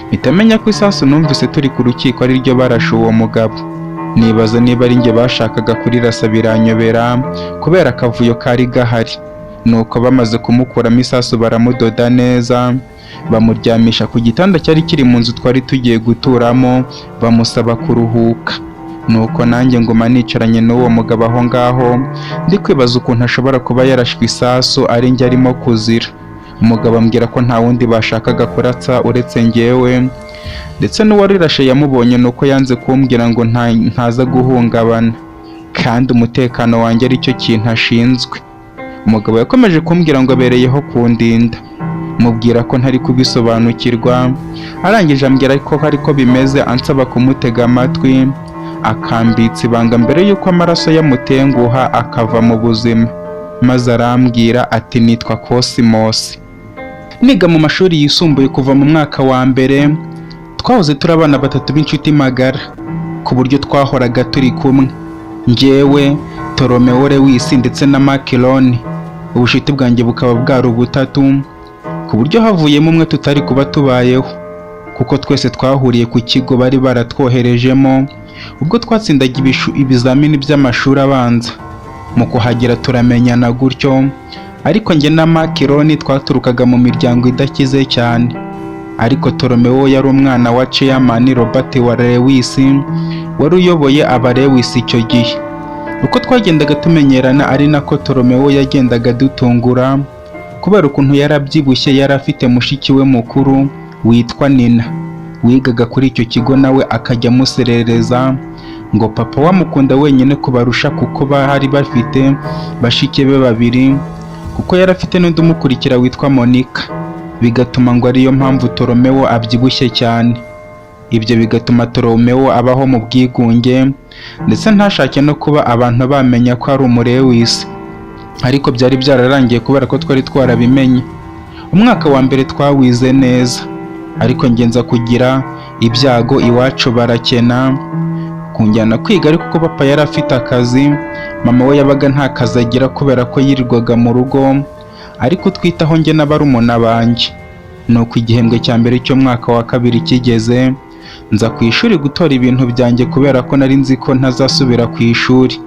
mpita menya ko isasu numvise turi ku rukiko ari ryo barashe uwo mugabo. Nibaza niba ari njye bashakaga kurirasa biranyobera kubera akavuyo kari gahari. Nuko bamaze kumukuramo isasu baramudoda neza, bamuryamisha ku gitanda cyari kiri mu nzu twari tugiye guturamo, bamusaba kuruhuka. Nuko nanjye nguma nicaranye n'uwo mugabo aho ngaho, ndi kwibaza ukuntu ashobora kuba yarashwe isasu ari njye arimo kuzira. Umugabo ambwira ko nta wundi bashakaga kuratsa uretse njyewe, ndetse n'uwarirashe yamubonye nuko yanze kumbwira ngo ntaza guhungabana, kandi umutekano wanjye ari cyo kintu ashinzwe. Umugabo yakomeje kumbwira ngo abereyeho kundinda, mubwira ko ntari kubisobanukirwa. Arangije ambwira ko ariko bimeze, ansaba kumutega amatwi, akambitsa ibanga mbere y'uko amaraso yamutenguha akava mu buzima. Maze arambwira ati nitwa Cosmos. Niga mu mashuri yisumbuye kuva mu mwaka wa mbere, twahoze turi abana batatu b'inshuti magara, ku buryo twahoraga turi kumwe, njyewe, Toromeo Lewis ndetse na Makiloni. Ubushuti bwanjye bukaba bwari ubutatu, ku buryo havuyemo umwe tutari kuba tubayeho, kuko twese twahuriye ku kigo bari baratwoherejemo ubwo twatsindaga ibizamini by'amashuri abanza. Mu kuhagera turamenyana gutyo, ariko njye na Makiloni twaturukaga mu miryango idakize cyane. Ariko Toromeo yari umwana wa Chairman Robert wa Lewis, wari uyoboye aba Lewis icyo gihe. Uko twagendaga tumenyerana ari nako Toromeo yagendaga dutungura, kubera ukuntu yarabyibushye. Yari afite mushiki we mukuru witwa Nina, wigaga kuri icyo kigo, nawe akajya amuserereza ngo papa wamukunda wenyine kubarusha, kuko bahari bafite bashike be babiri, kuko yari afite n'undi umukurikira witwa Monica. Bigatuma ngo ariyo mpamvu Toromeo abyibushye cyane. Ibyo bigatuma Toromeo abaho mu bwigunge, ndetse ntashake no kuba abantu bamenya ko ari umulewisi. Ariko byari byararangiye kubera ko twari twarabimenye. Umwaka wa mbere twawize neza, ariko ngenza kugira ibyago, iwacu barakena kunjyana kwiga. Ariko ko papa yari afite akazi, mama we yabaga nta kazi agira kubera ko yirirwaga mu rugo, ariko twitaho njye n'abarumuna banjye. Nuko igihembwe cya mbere cy'umwaka wa kabiri kigeze, nza ku ishuri gutora ibintu byanjye kubera ko nari nzi ko ntazasubira ku ishuri,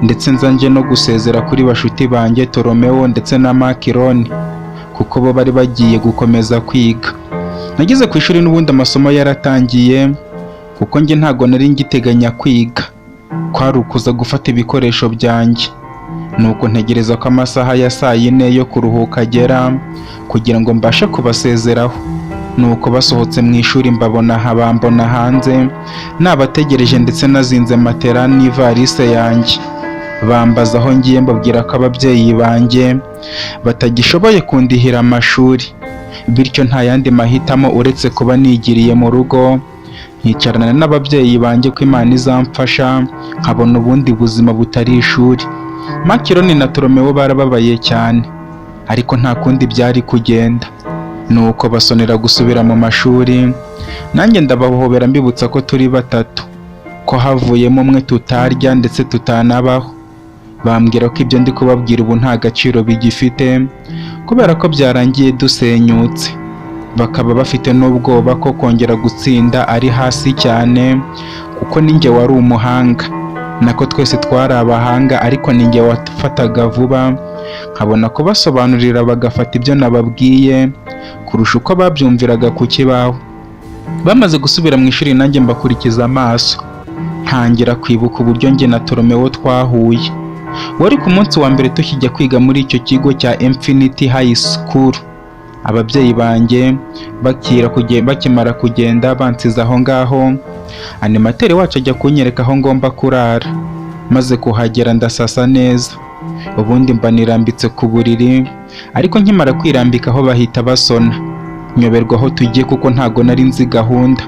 ndetse nzanje no gusezera kuri bashuti banjye Toromeo ndetse na Makiloni, kuko bo bari bagiye gukomeza kwiga. Nageze ku ishuri n'ubundi amasomo yaratangiye, kuko njye ntago nari ngiteganya kwiga, kwari ukuza gufata ibikoresho byanjye. nuko ntegereza ko amasaha ya saa yine yo kuruhuka agera kugira ngo mbashe kubasezeraho. Nuko basohotse mu ishuri bambona hanze nabategereje ndetse nazinze matera n'ivarise yanjye. Bambaza aho ngiye, mbabwira ko ababyeyi banjye batagishoboye kundihira amashuri, bityo nta yandi mahitamo uretse kuba nigiriye mu rugo nkicarana n'ababyeyi banjye ko Imana izamfasha nkabona ubundi buzima butari ishuri. Makironi na Toromewo barababaye cyane, ariko nta kundi byari kugenda. Nuko basonera gusubira mu mashuri, nanjye ndabahobera mbibutsa ko turi batatu, ko havuyemo umwe tutarya ndetse tutanabaho. Bambwira ko ibyo ndi kubabwira ubu nta gaciro bigifite kubera ko byarangiye dusenyutse. Bakaba bafite n'ubwoba ko kongera gutsinda ari hasi cyane, kuko ninjye wari umuhanga, nako twese twari abahanga, ariko ninjye wafataga vuba nkabona kubasobanurira bagafata ibyo nababwiye kurusha uko babyumviraga ku kibaho. Bamaze gusubira mu ishuri nanjye mbakurikiza amaso, ntangira kwibuka uburyo njye na Toromewo twahuye. Wari ku munsi wa mbere tukijya kwiga muri icyo kigo cya Infinity High School. Ababyeyi banjye bakimara kugenda bansize aho ngaho, animateri wacu ajya kunyereka aho ngomba kurara. Maze kuhagera ndasasa neza, ubundi mba nirambitse ku buriri, ariko nkimara kwirambikaho bahita basona. Nyoberwa aho tugiye kuko ntago nari nzi gahunda,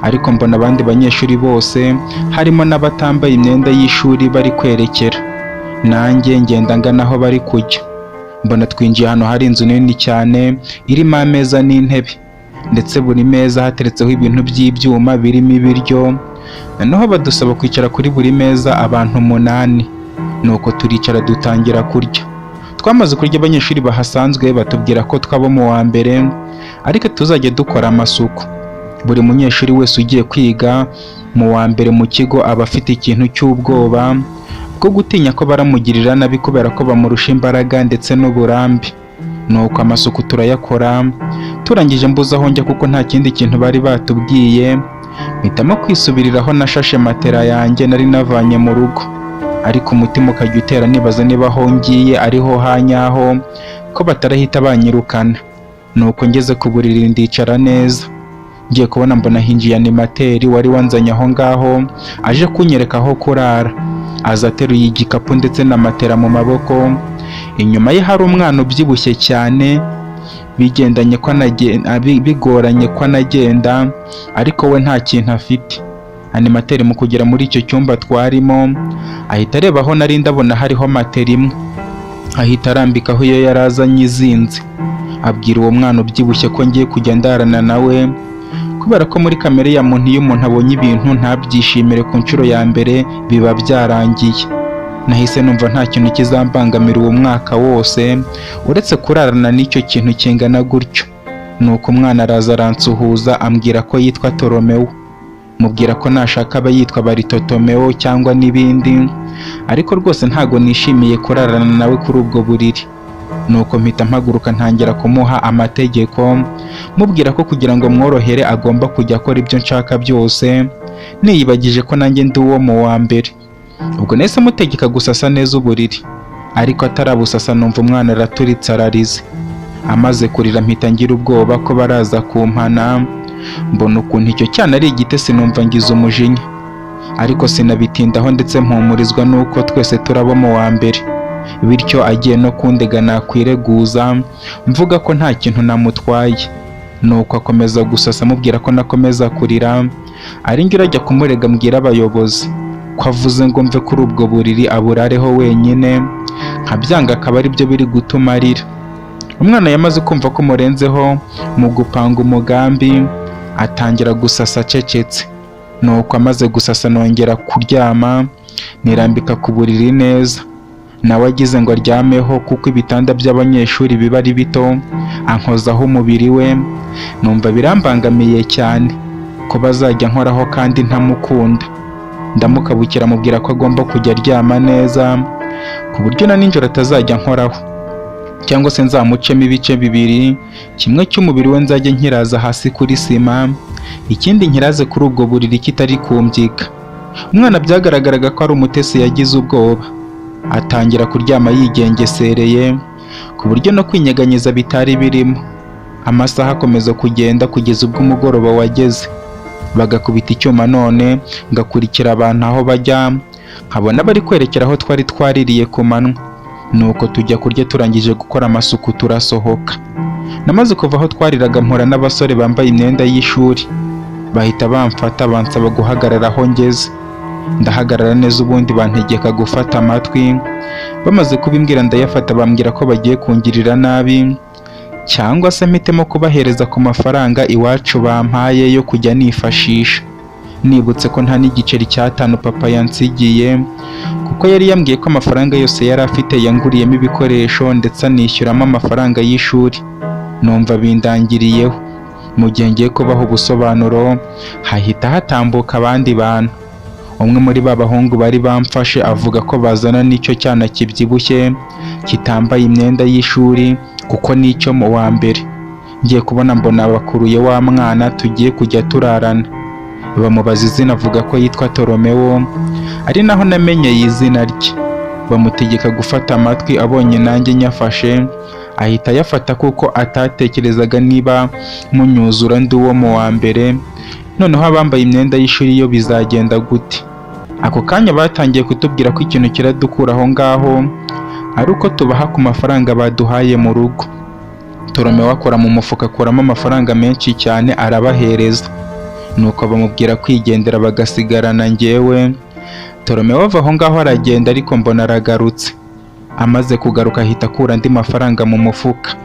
ariko mbona abandi banyeshuri bose harimo n'abatambaye imyenda y'ishuri bari kwerekera. Nanjye ngenda ngana aho bari kujya. Mbona twinjiye hano hari inzu nini cyane irimo ameza n'intebe, ndetse buri meza hateretseho ibintu by'ibyuma birimo ibiryo. Noneho badusaba kwicara kuri buri meza abantu 8. Nuko turicara dutangira kurya. Twamaze kurya abanyeshuri bahasanzwe batubwira ko twabo mu wa mbere, ariko tuzajya dukora amasuku. Buri munyeshuri wese ugiye kwiga mu wa mbere mu kigo aba afite ikintu cy'ubwoba bwo gutinya ko baramugirira nabi kubera ko bamurusha imbaraga ndetse n'uburambe. Nuko amasuku turayakora, turangije mbuze aho njya kuko nta kindi kintu bari batubwiye, mpitamo kwisubiriraho nashashe matera yanjye nari navanye mu rugo, ariko umutima ukajya utera nibaza niba aho ngiye ariho hanyaho ko batarahita banyirukana. Nuko ngeze ku buriri ndicara neza, ngiye kubona mbona hinjiye animateri wari wanzanye aho ngaho aje kunyereka aho kurara. Aza ateruye igikapu ndetse na matera mu maboko. Inyuma ye hari umwana ubyibushye cyane, bigoranye ko anagenda, ariko we nta kintu afite. Animateri mu kugera muri icyo cyumba twarimo ahita areba aho nari ndabona hariho matera imwe, ahita arambikaho iyo yari azanye izinze. Abwira uwo mwana ubyibushye ko ngiye kujya ndarana nawe, kubera ko muri kamere ya muntu iyo umuntu abonye ibintu ntabyishimire ku nshuro ya mbere biba byarangiye. Nahise numva nta kintu kizambangamira uwo mwaka wose uretse kurarana n'icyo kintu kingana gutyo. Nuko umwana araza aransuhuza ambwira ko yitwa Toromewo. Mubwira ko nashaka aba yitwa Baritotomeo cyangwa n'ibindi, ariko rwose ntago nishimiye kurarana nawe kuri ubwo buriri. Nuko mpita mpaguruka ntangira kumuha amategeko, mubwira ko kugira ngo mworohere agomba kujya akora ibyo nshaka byose, niyibagije ko nanjye ndi uwo mu wa mbere. Ubwo nahise mutegeka gusasa neza uburiri, ariko atarabusasa numva umwana araturitse ararize. Amaze kurira mpita ngira ubwoba ko baraza kumpana. Mbona ukuntu icyo cyana ari igitesi numva ngize umujinya, ariko sinabitindaho ndetse mpumurizwa nuko twese turabo mu wa mbere. Bityo agiye no kundega nakwireguza mvuga ko nta kintu namutwaye. Nuko akomeza gusasa mubwira ko nakomeza kurira, ari njye urajya kumurega mbwira abayobozi ko avuze ngo mve kuri ubwo buriri aburareho wenyine, nkabyanga akaba ari byo biri gutuma arira. Umwana yamaze kumva ko murenzeho mu gupanga umugambi, atangira gusasa acecetse. Nuko amaze gusasa nongera kuryama, nirambika ku buriri neza. Nawe agize ngo aryameho kuko ibitanda by'abanyeshuri biba ari bito, ankozaho umubiri we. Numva birambangamiye cyane ko bazajya nkoraho kandi ntamukunda. Ndamukabukira mubwira ko agomba kujya aryama neza ku buryo na nijoro atazajya nkoraho, cyangwa se nzamucemo ibice bibiri, kimwe cy'umubiri we nzajya nkiraza hasi kuri sima, ikindi nkiraze kuri ubwo buriri kitari kumbyika. Umwana byagaragaraga ko ari umutesi yagize ubwoba. atangira kuryama yigengesereye ku buryo no kwinyeganyeza bitari birimo. Amasaha akomeza kugenda kugeza ubwo umugoroba wageze, bagakubita icyuma none ngakurikira abantu aho bajya, nkabona bari kwerekera aho twari twaririye ku manywa, nuko tujya kurya. Turangije gukora amasuku turasohoka. Namaze kuva aho twariraga mpura n'abasore bambaye imyenda y'ishuri, bahita bamfata bansaba guhagarara aho ngeze. Ndahagarara neza, ubundi bantegeka gufata amatwi. Bamaze kubimbwira ndayafata, bambwira ko bagiye kungirira nabi cyangwa se mpitemo kubahereza ku mafaranga iwacu bampaye yo kujya nifashisha. Nibutse ko nta n'igiceri cy'atanu papa yansigiye, kuko yari yambwiye ko amafaranga yose yari afite yanguriyemo ibikoresho ndetse anishyuramo amafaranga y'ishuri. Numva bindangiriyeho. Mu gihe ngiye kubaha ubusobanuro, hahita hatambuka abandi bantu. Umwe muri ba bahungu bari bamfashe avuga ko bazana n'icyo cyana kibyibushye kitambaye imyenda y'ishuri kuko nicyo mu wa mbere. Ngiye kubona mbona bakuruye wa mwana tugiye kujya turarana. Bamubaza izina, avuga ko yitwa Toromewo, ari naho namenyeye izina rye. Bamutegeka gufata amatwi, abonye nanjye nyafashe ahita ayafata kuko atatekerezaga niba munyuzura ndi uwo mu wa mbere. Noneho abambaye imyenda y'ishuri yo bizagenda gute? Ako kanya batangiye kutubwira ko ikintu kiradukura aho ngaho ari uko tubaha ku mafaranga baduhaye mu rugo. Toromewo akora mu mufuka akuramo amafaranga menshi cyane arabahereza, nuko bamubwira kwigendera bagasigarana njyewe. Toromewo ava aho ngaho aragenda, ariko mbona aragarutse. Amaze kugaruka ahita akura andi mafaranga mu mufuka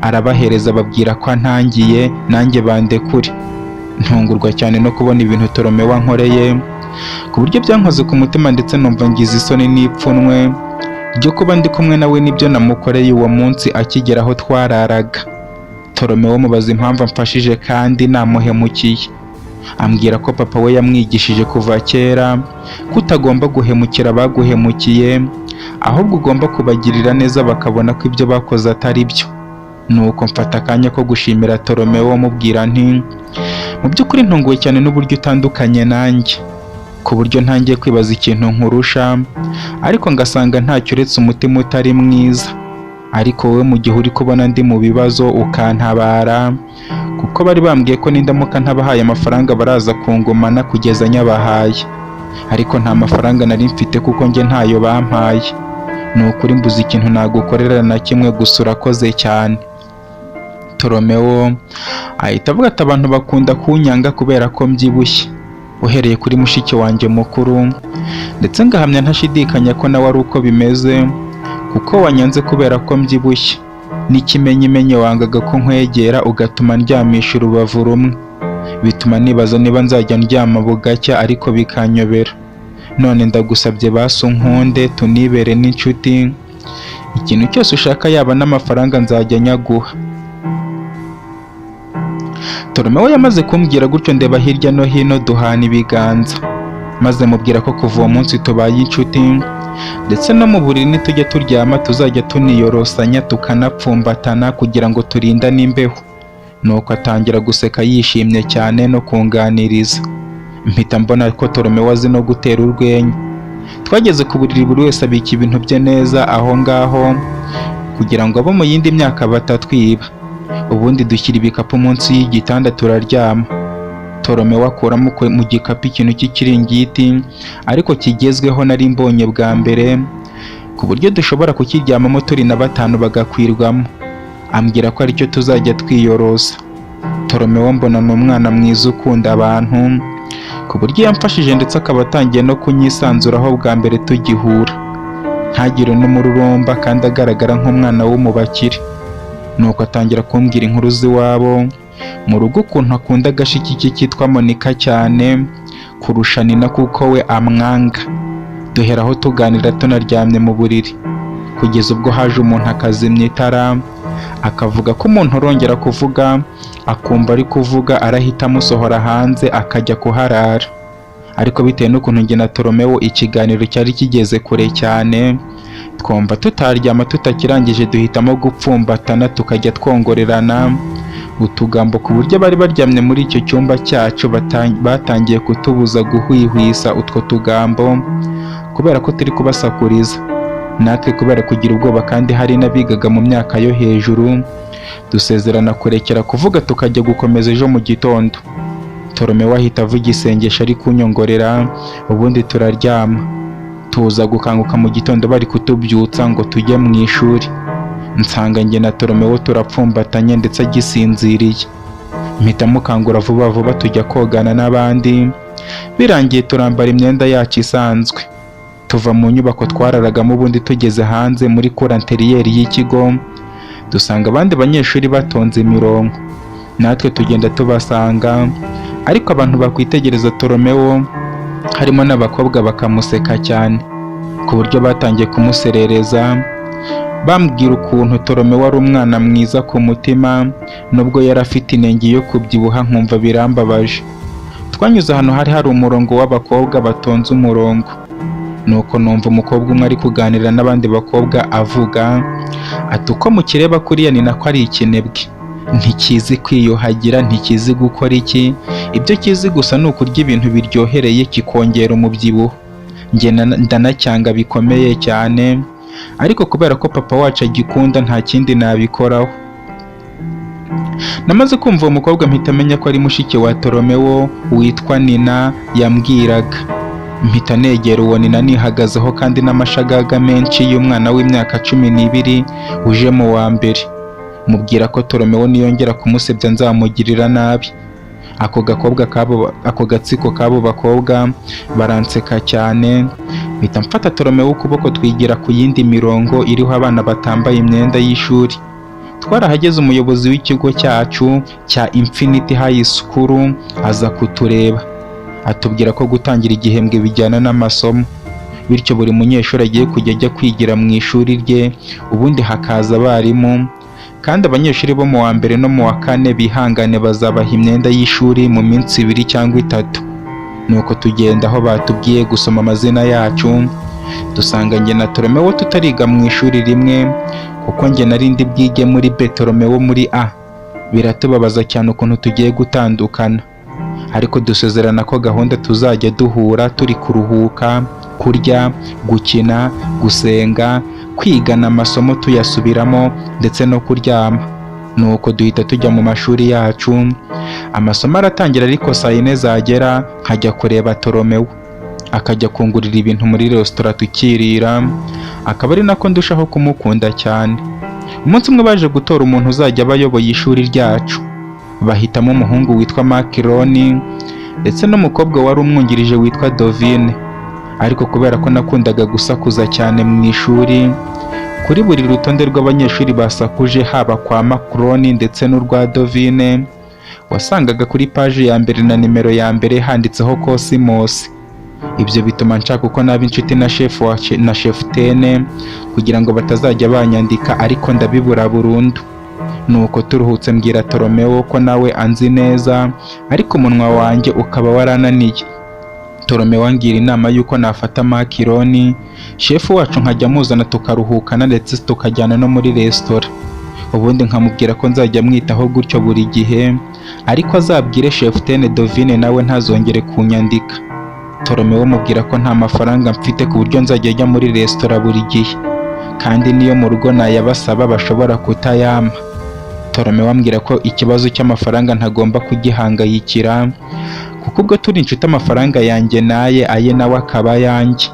arabahereza, babwira ko antangiye nanjye bandekure. Ntungurwa cyane no kubona ibintu Toromewo ankoreye, ku buryo byankoze ku mutima ndetse numva ngize isoni n'ipfunwe ryo kuba ndi kumwe nawe n'ibyo namukoreye uwo munsi akigera aho twararaga. Toromewo mubaza impamvu amfashije kandi namuhemukiye. Ambwira ko papa we yamwigishije kuva kera ko utagomba guhemukira abaguhemukiye, ahubwo ugomba kubagirira neza bakabona ko ibyo bakoze atari byo. Nuko mfata akanya ko gushimira Toromewo mubwira nti mu by'ukuri ntunguwe cyane n'uburyo utandukanye nanjye, ku buryo ntangiye kwibaza ikintu nkurusha, ariko ngasanga ntacyo uretse umutima utari mwiza. Ariko wowe mu gihe uri kubona ndi mu bibazo ukantabara, kuko bari bambwiye ko nindamuka ntabahaye amafaranga baraza kungumana kugeza nyabahaye, ariko nta mafaranga nari mfite kuko njye ntayo bampaye. Ni ukuri mbuze ikintu nagukorera na kimwe, gusa urakoze cyane. Toromewo ahita avuga ati abantu bakunda kunyanga kubera ko mbyibushye, uhereye kuri mushiki wanjye mukuru, ndetse ngahamya ntashidikanya ko nawe ari uko bimeze, kuko wanyanze kubera ko mbyibushye. N'ikimenyimenyi wangaga ko nkwegera ugatuma ndyamisha urubavu rumwe, bituma nibaza niba nzajya ndyama bugacya ariko bikanyobera. None ndagusabye basi unkunde tunibere n'inshuti, ikintu cyose ushaka yaba n'amafaranga nzajya nyaguha. Toromewo yamaze kumbwira gutyo ndeba hirya no hino duhana ibiganza, maze mubwira ko kuva uwo munsi tubaye inshuti, ndetse no mu buriri nitujya turyama tuzajya tuniyorosanya tukanapfumbatana kugira ngo turindane imbeho. Nuko atangira guseka yishimye cyane no kunganiriza. Mpita mbona ko Toromewo azi no gutera urwenya. Twageze ku buriri buri wese abika ibintu bye neza aho ngaho kugira ngo abo mu yindi myaka batatwiba. Ubundi dushyira ibikapu munsi y'igitanda turaryama. Toromewo akuramo mu gikapu ikintu cy'ikiringiti ariko kigezweho nari mbonye bwa mbere, ku buryo dushobora kukiryamamo turi na batanu bagakwirwamo. Ambwira ko aricyo tuzajya twiyorosa. Toromewo mbona ni umwana mwiza ukunda abantu, ku buryo yamfashije ndetse akaba atangiye no kunyisanzuraho bwa mbere tugihura, ntagire n'umururumba kandi agaragara nk'umwana wo mu bakire. Nuko atangira kumbwira inkuru z'iwabo mu rugo, ukuntu akunda agashiki ke kitwa Monika cyane kurusha Nina kuko we amwanga. Duheraho tuganira tunaryamye mu buriri, kugeza ubwo haje umuntu akazimya itara, akavuga ko umuntu urongera kuvuga akumva ari kuvuga arahita amusohora hanze akajya kuharara. Ariko bitewe n'ukuntu njye na Toromewo ikiganiro cyari kigeze kure cyane, twumva tutaryama tutakirangije duhitamo gupfumbatana tukajya twongorerana utugambo, ku buryo bari baryamye muri icyo cyumba cyacu batangiye kutubuza guhwihwisa utwo tugambo kubera ko turi kubasakuriza. natwe kubera kugira ubwoba kandi hari n'abigaga mu myaka yo hejuru, dusezerana kurekera kuvuga tukajya gukomeza ejo mu gitondo. Toromewo ahita avuga isengesho ari kunyongorera, ubundi turaryama. Tuza gukanguka mu gitondo bari kutubyutsa ngo tujye mu ishuri. Nsanga njye na Toromewo turapfumbatanye ndetse agisinziriye. Mpita mukangura vuba vuba tujya kogana n'abandi, birangiye turambara imyenda yacu isanzwe. Tuva mu nyubako twararagamo, ubundi tugeze hanze muri kuranteriyeri y'ikigo, dusanga abandi banyeshuri batonze imirongo. Natwe tugenda tubasanga, ariko abantu bakwitegereza Toromewo harimo n'abakobwa bakamuseka cyane, ku buryo batangiye kumuserereza bambwira ukuntu Toromewo ari umwana mwiza ku mutima, nubwo yari afite inenge yo kubyibuha nkumva birambabaje. Twanyuze ahantu hari umurongo w'abakobwa batonze umurongo, nuko numva umukobwa umwe ari kuganira n'abandi bakobwa avuga ati uko mukireba kuriya ni nako ari ikinebwe, ntikizi kwiyuhagira, ntikizi gukora iki, ibyo kizi gusa ni ukurya ibintu biryohereye kikongera umubyibuho. Njye ndanacyanga bikomeye cyane, ariko kubera ko papa wacu agikunda nta kindi nabikoraho. Namaze kumva uwo mukobwa mpita menya ko ari mushiki wa Toromewo witwa Nina yambwiraga. Mpita negera uwo Nina nihagazeho kandi n'amashagaga menshi y'umwana w'imyaka 12 uje mu wa mbere. Mubwira ko Toromewo niyongera kumusebya nzamugirira nabi. Ako gatsiko kabo bakobwa baranseka cyane. Mpita mfata Toromewo ukuboko twigira ku yindi mirongo iriho abana batambaye imyenda y'ishuri. Twarahageze umuyobozi w'ikigo cyacu cya Infinity High School aza kutureba, atubwira ko gutangira igihembwe bijyana n'amasomo, bityo buri munyeshuri agiye kujya ajya kwigira mu ishuri rye, ubundi hakaza abarimu, kandi abanyeshuri bo mu wa mbere no mu wa kane bihangane bazabaha imyenda y'ishuri mu minsi 2 cyangwa 3. Nuko tugenda aho batubwiye gusoma amazina yacu, dusanga njye na Toromewo tutariga mu ishuri rimwe, kuko njye narindi bwige muri B, Toromewo muri A. Biratubabaza cyane ukuntu tugiye gutandukana, ariko dusezerana ko gahunda tuzajya duhura turi kuruhuka, kurya, gukina, gusenga, kwigana amasomo tuyasubiramo ndetse no kuryama. Nuko duhita tujya mu mashuri yacu. Amasomo aratangira, ariko saa 4 zagera nkajya kureba Toromewo, akajya kungurira ibintu muri resitora tukirira, akaba ari nako ndushaho kumukunda cyane. Umunsi umwe baje gutora umuntu uzajya abayoboye ishuri ryacu. Bahitamo umuhungu witwa Makironi ndetse n'umukobwa wari umwungirije witwa Dovine, ariko kubera ko nakundaga gusakuza cyane mu ishuri, kuri buri rutonde rw'abanyeshuri basakuje haba kwa Makironi ndetse n'urwa Dovine, wasangaga kuri paji ya mbere na nimero ya mbere handitseho Cosmos. Ibyo bituma nshaka uko naba inshuti na chef na chef Tene kugira ngo batazajya banyandika, ariko ndabibura burundu. Nuko turuhutse mbwira Toromewo ko nawe anzi neza, ariko umunwa wanjye ukaba warananiye. Toromewo angira inama yuko nafata Makironi, chef wacu, nkajya muzana tukaruhukana ndetse tukajyana no muri resitora, ubundi nkamubwira ko nzajya mwitaho gutyo buri gihe, ariko azabwire chef Tene Dovine nawe ntazongere kunyandika. Toromewo mubwira ko nta mafaranga mfite ku buryo nzajya ajya muri resitora buri gihe, kandi niyo mu rugo nayabasaba bashobora kutayampa. Toromewo ambwira ko ikibazo cy'amafaranga ntagomba kugihangayikira, kuko ubwo turi inshuti amafaranga yanjye naye, aye nawe akaba yanjye.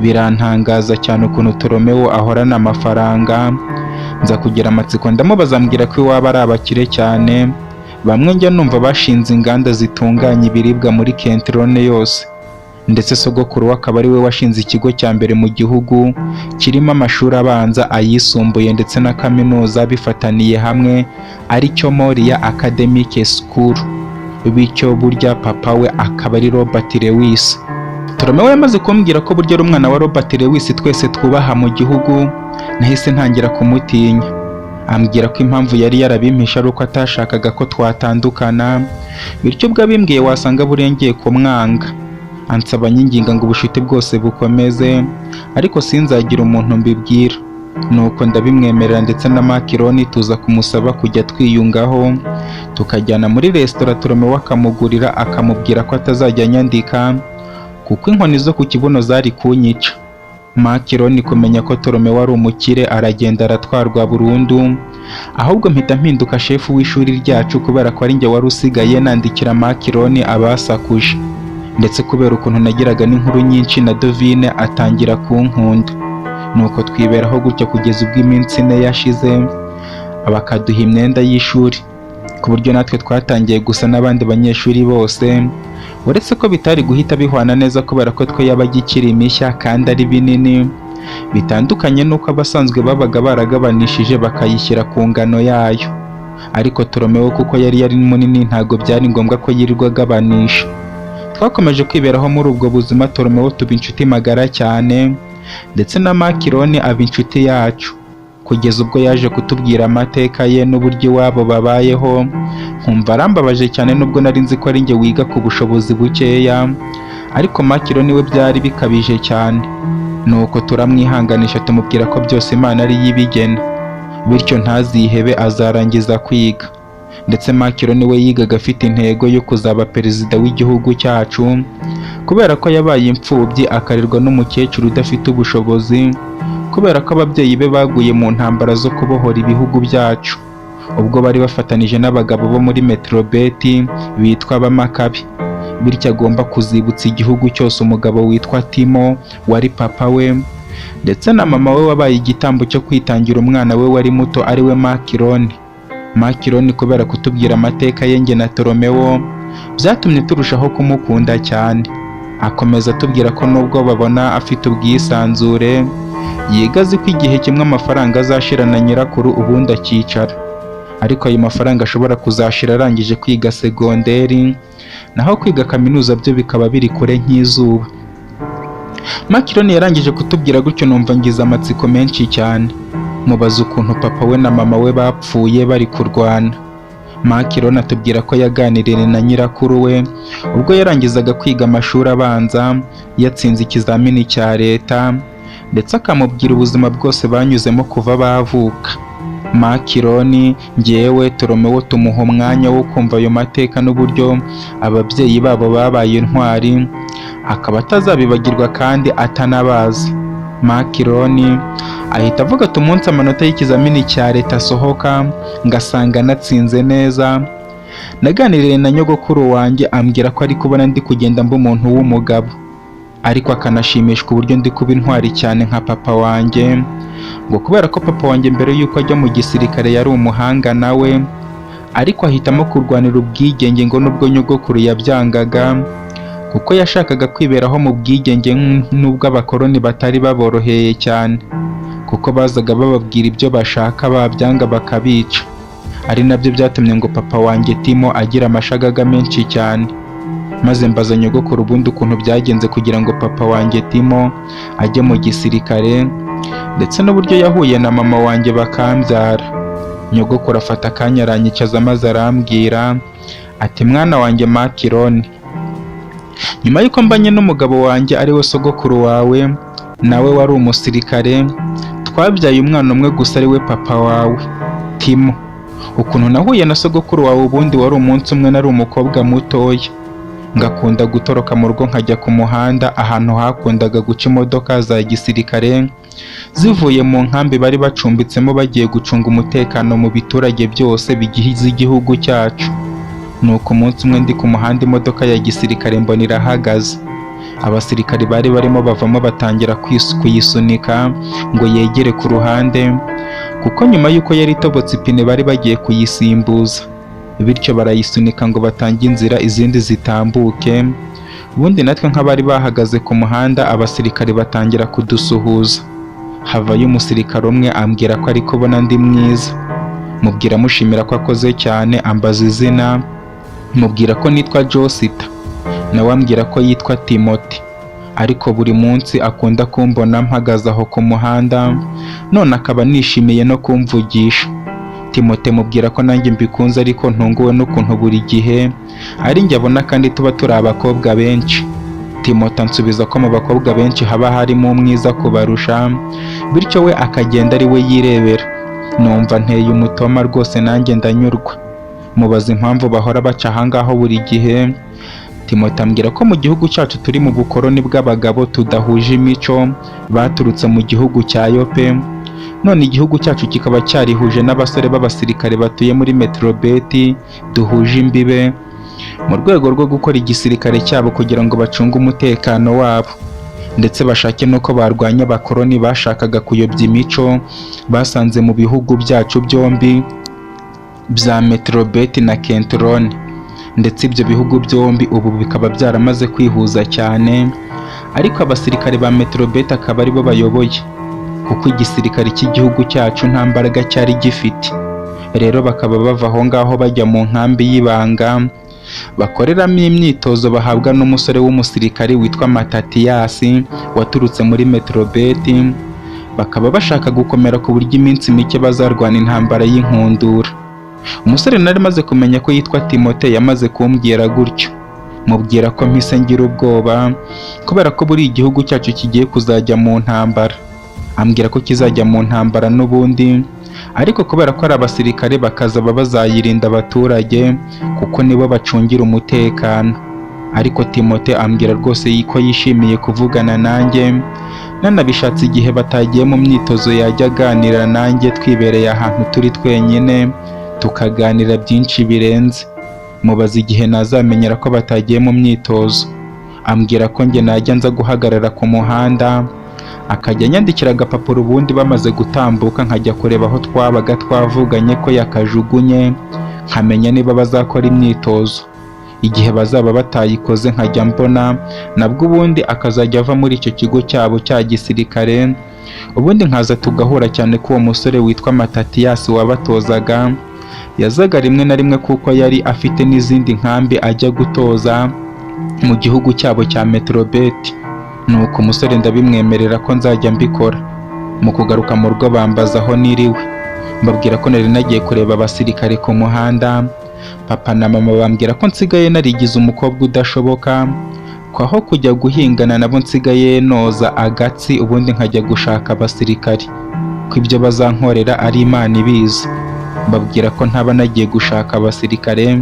Birantangaza cyane ukuntu Toromewo ahorana amafaranga. Nza kugira amatsiko ndamubaza, ambwira ko iwaba ari abakire cyane, bamwe njya numva bashinze inganda zitunganya ibiribwa muri Kentrone yose, ndetse sogokuru we akaba ari we washinze ikigo cya mbere mu gihugu kirimo amashuri abanza, ayisumbuye ndetse na kaminuza bifataniye hamwe, aricyo Moriah Academic School. Bityo burya papa we akaba ari Robert Lewis. Toromewo yamaze kumbwira ko burya ari umwana wa Robert Lewis twese twubaha mu gihugu, nahise ntangira kumutinya. Ambwira ko impamvu yari yarabimpisha ari uko atashakaga ko twatandukana, bityo ubwo abimbwiye wasanga burengeye kumwanga. Ansaba nyinginga ngo ubushite bwose bukomeze, ariko sinzagira umuntu mbibwira. Nuko ndabimwemerera, ndetse na Makironi tuza kumusaba kujya twiyungaho, tukajyana muri resitora. Toromewo akamugurira, akamubwira ko atazajya nyandika kuko inkoni zo ku kibuno zari kunyica. Makironi kumenya ko Toromewo ari umukire aragenda aratwarwa burundu, ahubwo mpita mpinduka shefu w'ishuri ryacu kubera ko ari njye wari usigaye nandikira Makironi abasakuje, ndetse kubera ukuntu nagiraga n'inkuru nyinshi na Dovine atangira kunkunda. Nuko twiberaho gutyo kugeza ubwo iminsi 4 yashize bakaduha imyenda y'ishuri, ku buryo natwe twatangiye gusa n'abandi banyeshuri bose, uretse ko bitari guhita bihwana neza kubera ko twe yabaga ikiri mishya kandi ari binini, bitandukanye n'uko abasanzwe babaga baragabanishije bakayishyira ku ngano yayo. Ariko Toromewo kuko yari munini ntago byari ngombwa ko yirirwa agabanisha. Twakomeje kwiberaho muri ubwo buzima, Toromewo tuba inshuti magara cyane, ndetse na Makironi aba inshuti yacu, kugeza ubwo yaje kutubwira amateka ye n'uburyo iwabo babayeho. Nkumva arambabaje cyane nubwo nari nzi ko ari njye wiga ku bushobozi bukeya, ariko Makironi we byari bikabije cyane. Nuko turamwihanganisha tumubwira ko byose Imana ari yibigena, bityo ntazihebe azarangiza kwiga. Ndetse Makironi we yigaga afite intego yo kuzaba perezida w'igihugu cyacu, kubera ko yabaye imfubyi akarerwa n'umukecuru udafite ubushobozi, kubera ko ababyeyi be baguye mu ntambara zo kubohora ibihugu byacu, ubwo bari bafatanije n'abagabo bo muri Metrobeti bitwa abamakabi. Bityo agomba kuzibutsa igihugu cyose umugabo witwa Timo wari papa we, ndetse na mama we wabaye igitambo cyo kwitangira umwana we wari muto ari we Makironi. Makironi kubera kutubwira amateka ye njye na Toromewo byatumye turushaho kumukunda cyane. Akomeza atubwira ko nubwo babona afite ubwisanzure, yiga azi ko igihe kimwe amafaranga azashira na nyirakuru ubundi akicara, ariko ayo mafaranga ashobora kuzashira arangije kwiga segonderi, naho kwiga kaminuza byo bikaba biri kure nk'izuba. Makironi yarangije kutubwira gutyo numva ngize amatsiko menshi cyane, mubaza ukuntu papa we na mama we bapfuye bari kurwana. Makironi atubwira ko yaganiriye na nyirakuru we ubwo yarangizaga kwiga amashuri abanza, yatsinze ikizamini cya leta, ndetse akamubwira ubuzima bwose banyuzemo kuva bavuka. Makironi, njyewe, Toromewo tumuha umwanya wo kumva ayo mateka n'uburyo ababyeyi babo babaye intwari, akaba atazabibagirwa kandi atanabazi. Makironi ahita avuga ati umunsi amanota y'ikizamini cya leta asohoka ngasanga natsinze neza, naganiriye na nyogokuru wanjye ambwira ko ari kubona ndi kugenda mba umuntu w'umugabo, ariko akanashimishwa uburyo ndi kuba intwari cyane nka papa wanjye, ngo kubera ko papa wanjye mbere y'uko ajya mu gisirikare yari umuhanga nawe, ariko ahitamo kurwanira ubwigenge ngo nubwo nyogokuru yabyangaga, kuko yashakaga kwiberaho mu bwigenge nubwo abakoloni batari baboroheye cyane, kuko bazaga bababwira ibyo bashaka babyanga bakabica. Ari nabyo byatumye ngo papa wanjye Timo agira amashagaga menshi cyane. Maze mbaza nyogokuru ubundi ukuntu byagenze kugira ngo papa wanjye Timo ajye mu gisirikare, ndetse n'uburyo yahuye na mama wanjye bakambyara. Nyogokuru afata akanya aranyicaza maze arambwira ati mwana wanjye Makironi, nyuma y'uko mbanye n'umugabo wanjye ari we sogokuru wawe, nawe wari umusirikare, twabyaye umwana umwe gusa ari we papa wawe Timo. Ukuntu nahuye na sogokuru wawe ubundi wari umunsi umwe nari umukobwa mutoya, ngakunda gutoroka mu rugo nkajya ku muhanda ahantu hakundaga guca imodoka za gisirikare zivuye mu nkambi bari bacumbitsemo bagiye gucunga umutekano mu biturage byose bigize igihugu cyacu. Nuko umunsi umwe ndi ku muhanda imodoka ya gisirikare mbona irahagaze, abasirikare bari barimo bavamo batangira kuyisunika ngo yegere ku ruhande, kuko nyuma y'uko yari itobotse ipine bari bagiye kuyisimbuza, bityo barayisunika ngo batange inzira izindi zitambuke. Ubundi natwe nk'abari bahagaze ku muhanda abasirikare batangira kudusuhuza. Havayo umusirikare umwe ambwira ko ari kubona ndi mwiza, mubwira mushimira ko akoze cyane, ambaza izina, mubwira ko nitwa Josita, nawe ambwira ko yitwa Timothy, ariko buri munsi akunda kumbona mpagaze aho ku muhanda, none akaba nishimiye no kumvugisha. Timothy mubwira ko nanjye mbikunze ariko ntunguwe n'ukuntu buri gihe ari njye abona kandi tuba turi abakobwa benshi. Timothy ansubiza ko mu bakobwa benshi haba harimo umwiza kubarusha, bityo we akagenda ari we yirebera. Numva nteye umutoma rwose nanjye ndanyurwa, mubaza impamvu bahora baca ahangaho buri gihe. Timote ambwira ko mu gihugu cyacu turi mu bukoroni bw'abagabo tudahuje imico baturutse mu gihugu cya Yope, none igihugu cyacu kikaba cyarihuje n'abasore b'abasirikare batuye muri Metrobeti duhuje imbibe mu rwego rwo gukora igisirikare cyabo kugira ngo bacunge umutekano wabo ndetse bashake n'uko barwanya abakoroni bashakaga kuyobya imico basanze mu bihugu byacu byombi bya Metrobeti na Kentrone, ndetse ibyo bihugu byombi ubu bikaba byaramaze kwihuza cyane, ariko abasirikare ba Metrobeti akaba aribo bayoboye kuko igisirikare cy'igihugu cyacu nta mbaraga cyari gifite. Rero bakaba bava aho ngaho bajya mu nkambi y'ibanga bakoreramo imyitozo bahabwa n'umusore w'umusirikare witwa Matatiyasi waturutse muri Metrobeti, bakaba bashaka gukomera ku buryo iminsi mike bazarwana intambara y'inkundura. Umusore nari maze kumenya ko yitwa Timote yamaze kumbwira gutyo, mubwira ko mpise ngira ubwoba kubera ko buri igihugu cyacu kigiye kuzajya mu ntambara. Ambwira ko kizajya mu ntambara n'ubundi, ariko kubera ko ari abasirikare bakazaba bazayirinda abaturage kuko nibo bacungira umutekano. Ariko Timote ambwira rwose ko yishimiye kuvugana nanjye, nanabishatse igihe batagiye mu myitozo yajya aganira nanjye twibereye ahantu turi twenyine tukaganira byinshi birenze. Mubaza igihe nazamenyera ko batagiye mu myitozo, ambwira ko njye najya nza guhagarara ku muhanda akajya anyandikira agapapuro, ubundi bamaze gutambuka nkajya kureba aho twabaga twavuganye ko yakajugunye nkamenya niba bazakora imyitozo. Igihe bazaba batayikoze nkajya mbona nabwo ubundi akazajya ava muri icyo kigo cyabo cya gisirikare, ubundi nkaza tugahura cyane ko uwo musore witwa Matatiyasi wabatozaga yazaga rimwe na rimwe kuko yari afite n'izindi nkambi ajya gutoza mu gihugu cyabo cya Metrobeti. Nuko umusore ndabimwemerera ko nzajya mbikora. Mu kugaruka mu rugo bambaza aho niriwe, mbabwira ko nari nagiye kureba abasirikare ku muhanda. Papa na mama bambwira ko nsigaye narigize umukobwa udashoboka, ko aho kujya guhingana nabo nsigaye noza agatsi ubundi nkajya gushaka abasirikare, ko ibyo bazankorera ari Imana ibizi. Mbabwira ko ntaba nagiye gushaka abasirikare,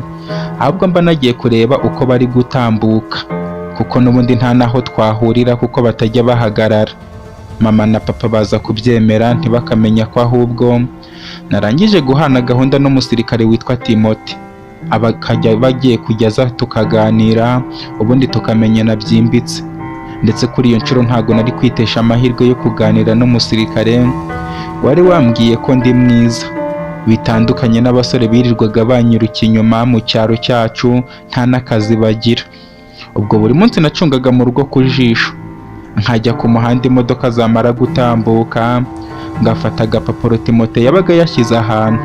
ahubwo mba nagiye kureba uko bari gutambuka kuko n'ubundi nta naho twahurira kuko batajya bahagarara. Mama na papa baza kubyemera ntibakamenya ko ahubwo narangije guhana gahunda n'umusirikare witwa Timote, abakajya bagiye kugeza tukaganira ubundi tukamenyana byimbitse. Ndetse kuri iyo nshuro ntago nari kwitesha amahirwe yo kuganira n'umusirikare wari wambwiye ko ndi mwiza, bitandukanye n'abasore birirwaga banyiruka inyuma mu cyaro cyacu nta n'akazi bagira. Ubwo buri munsi nacungaga mu rugo ku jisho, nkajya ku muhanda imodoka zamara gutambuka ngafata agapapuro Timote yabaga yashyize ahantu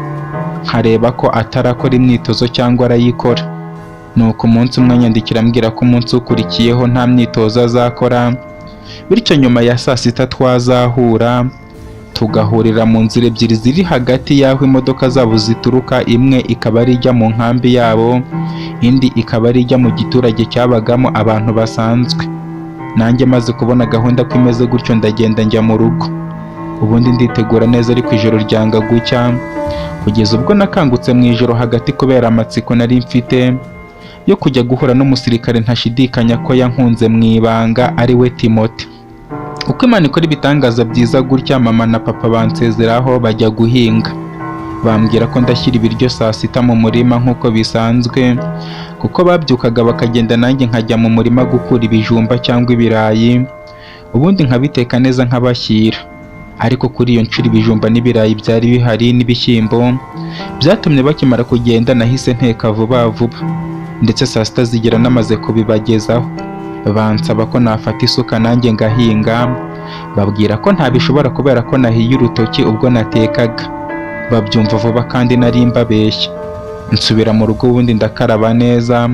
nkareba ko atarakora imyitozo cyangwa arayikora. Nuko umunsi umwe anyandikira ambwira ko umunsi ukurikiyeho nta myitozo azakora, bityo nyuma ya saa sita twazahura tugahurira mu nzira ebyiri ziri hagati y'aho imodoka zabo zituruka, imwe ikaba ari ijya mu nkambi yabo, indi ikaba ari ijya mu giturage cyabagamo abantu basanzwe. Nanjye maze kubona gahunda ko imeze gutyo ndagenda njya mu rugo, ubundi nditegura neza, ariko ijoro ryanga gucya kugeza ubwo nakangutse mu ijoro hagati kubera amatsiko nari mfite yo kujya guhura n'umusirikare ntashidikanya ko yankunze mu ibanga ari we Timote. Uko Imana ikora ibitangaza byiza gutya, mama na papa bansezeraho bajya guhinga. Bambwira ko ndashyira ibiryo saa sita mu murima nk'uko bisanzwe, kuko babyukaga bakagenda nanjye nkajya mu murima gukura ibijumba cyangwa ibirayi, ubundi nkabiteka neza nkabashyira. Ariko kuri iyo nshuro ibijumba n'ibirayi byari bihari n'ibishyimbo, byatumye bakimara kugenda nahise nteka vuba vuba, ndetse saa sita zigera namaze kubibagezaho. Bansaba ko nafata isuka nanjye ngahinga, babwira ko ntabishobora kubera ko nahiye urutoki ubwo natekaga. Babyumva vuba kandi nari mbabeshya. Nsubira mu rugo ubundi ndakaraba neza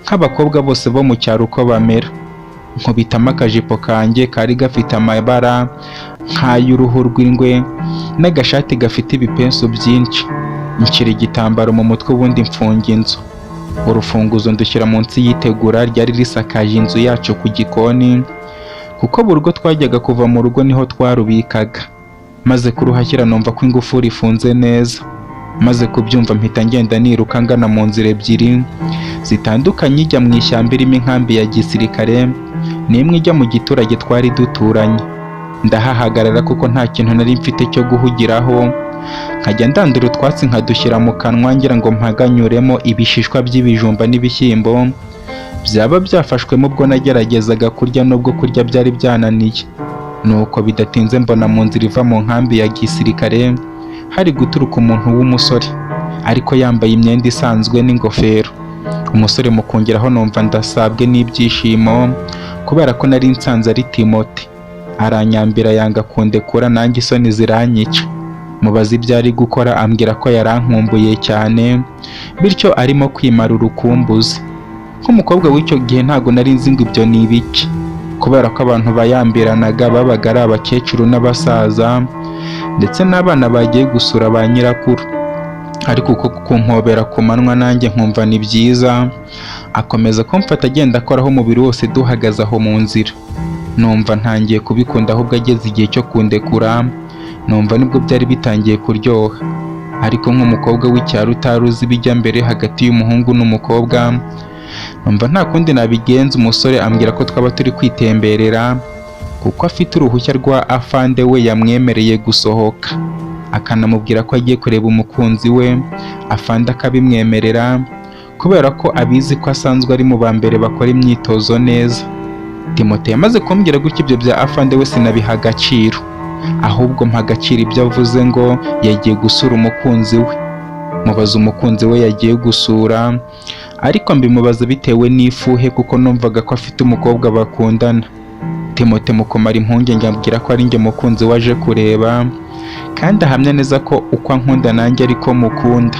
nk'abakobwa bose bo mu cyaro uko bamera, nkubitamo akajipo kanjye kari gafite amabara nk'ay'uruhu rw'ingwe n'agashati gafite ibipensu byinshi, nshyira igitambaro mu mutwe ubundi mfunga inzu. Urufunguzo ndushyira munsi y'itegura ryari risakaje inzu yacu ku gikoni, kuko buri rugo twajyaga kuva mu rugo niho twarubikaga. Maze kuruhashyira numva ko ingufuri ifunze neza, maze kubyumva mpita ngenda niruka ngana mu nzira ebyiri zitandukanye ijya mu ishyamba irimo inkambi ya gisirikare n'imwe ijya mu giturage twari duturanye. Ndahahagarara kuko nta kintu nari mfite cyo guhugiraho, nkajya ndandura utwatsi nkadushyira mu kanwa ngira ngo mpaganyuremo ibishishwa by'ibijumba n'ibishyimbo byaba byafashwemo ubwo nageragezaga kurya, nubwo kurya byari byananiye. Nuko bidatinze mbona mu nzira iva mu nkambi ya gisirikare hari guturuka umuntu w'umusore, ariko yambaye imyenda isanzwe n'ingofero. Umusore mukongeraho numva ndasabwe n'ibyishimo kubera ko nari nsanze ari Timote. Aranyambira yanga kundekura, nanjye isoni ziranyica. Mubaza ibyo ari gukora, ambwira ko yarankumbuye cyane bityo arimo kwimara urukumbuzi. Nk'umukobwa w'icyo gihe ntago nari nzi ngo ibyo ni ibiki, kubera ko abantu bayambiranaga babaga ari abakecuru n'abasaza ndetse n'abana bagiye gusura ba nyirakuru. Ariko uko kumpobera ku manwa nanjye nkumva ni byiza, akomeza kumfata agenda akoraho umubiri wose duhagaze aho mu nzira. Numva ntangiye kubikunda, ahubwo ageze igihe cyo kundekura numva nibwo byari bitangiye kuryoha. Ariko nk'umukobwa w'icyaro utari uzi ibijya mbere hagati y'umuhungu n'umukobwa, numva nta kundi nabigenza. Umusore ambwira ko twaba turi kwitemberera kuko afite uruhushya rwa afande we yamwemereye gusohoka, akanamubwira ko agiye kureba umukunzi we. Afande akabimwemerera kubera ko abizi ko asanzwe ari mu ba mbere bakora imyitozo neza. Timote yamaze kumbwira gutya ibyo bya afande we sinabiha agaciro, ahubwo mpa agaciro ibyo avuze ngo yagiye gusura umukunzi we. Mubaza umukunzi we yagiye gusura, ariko mbimubaza bitewe n'ifuhe kuko numvaga ko afite umukobwa bakundana. Timote mu kumara impungenge ambwira ko ari njye mukunzi waje kureba, kandi ahamya neza ko uko ankunda nanjye ariko mukunda,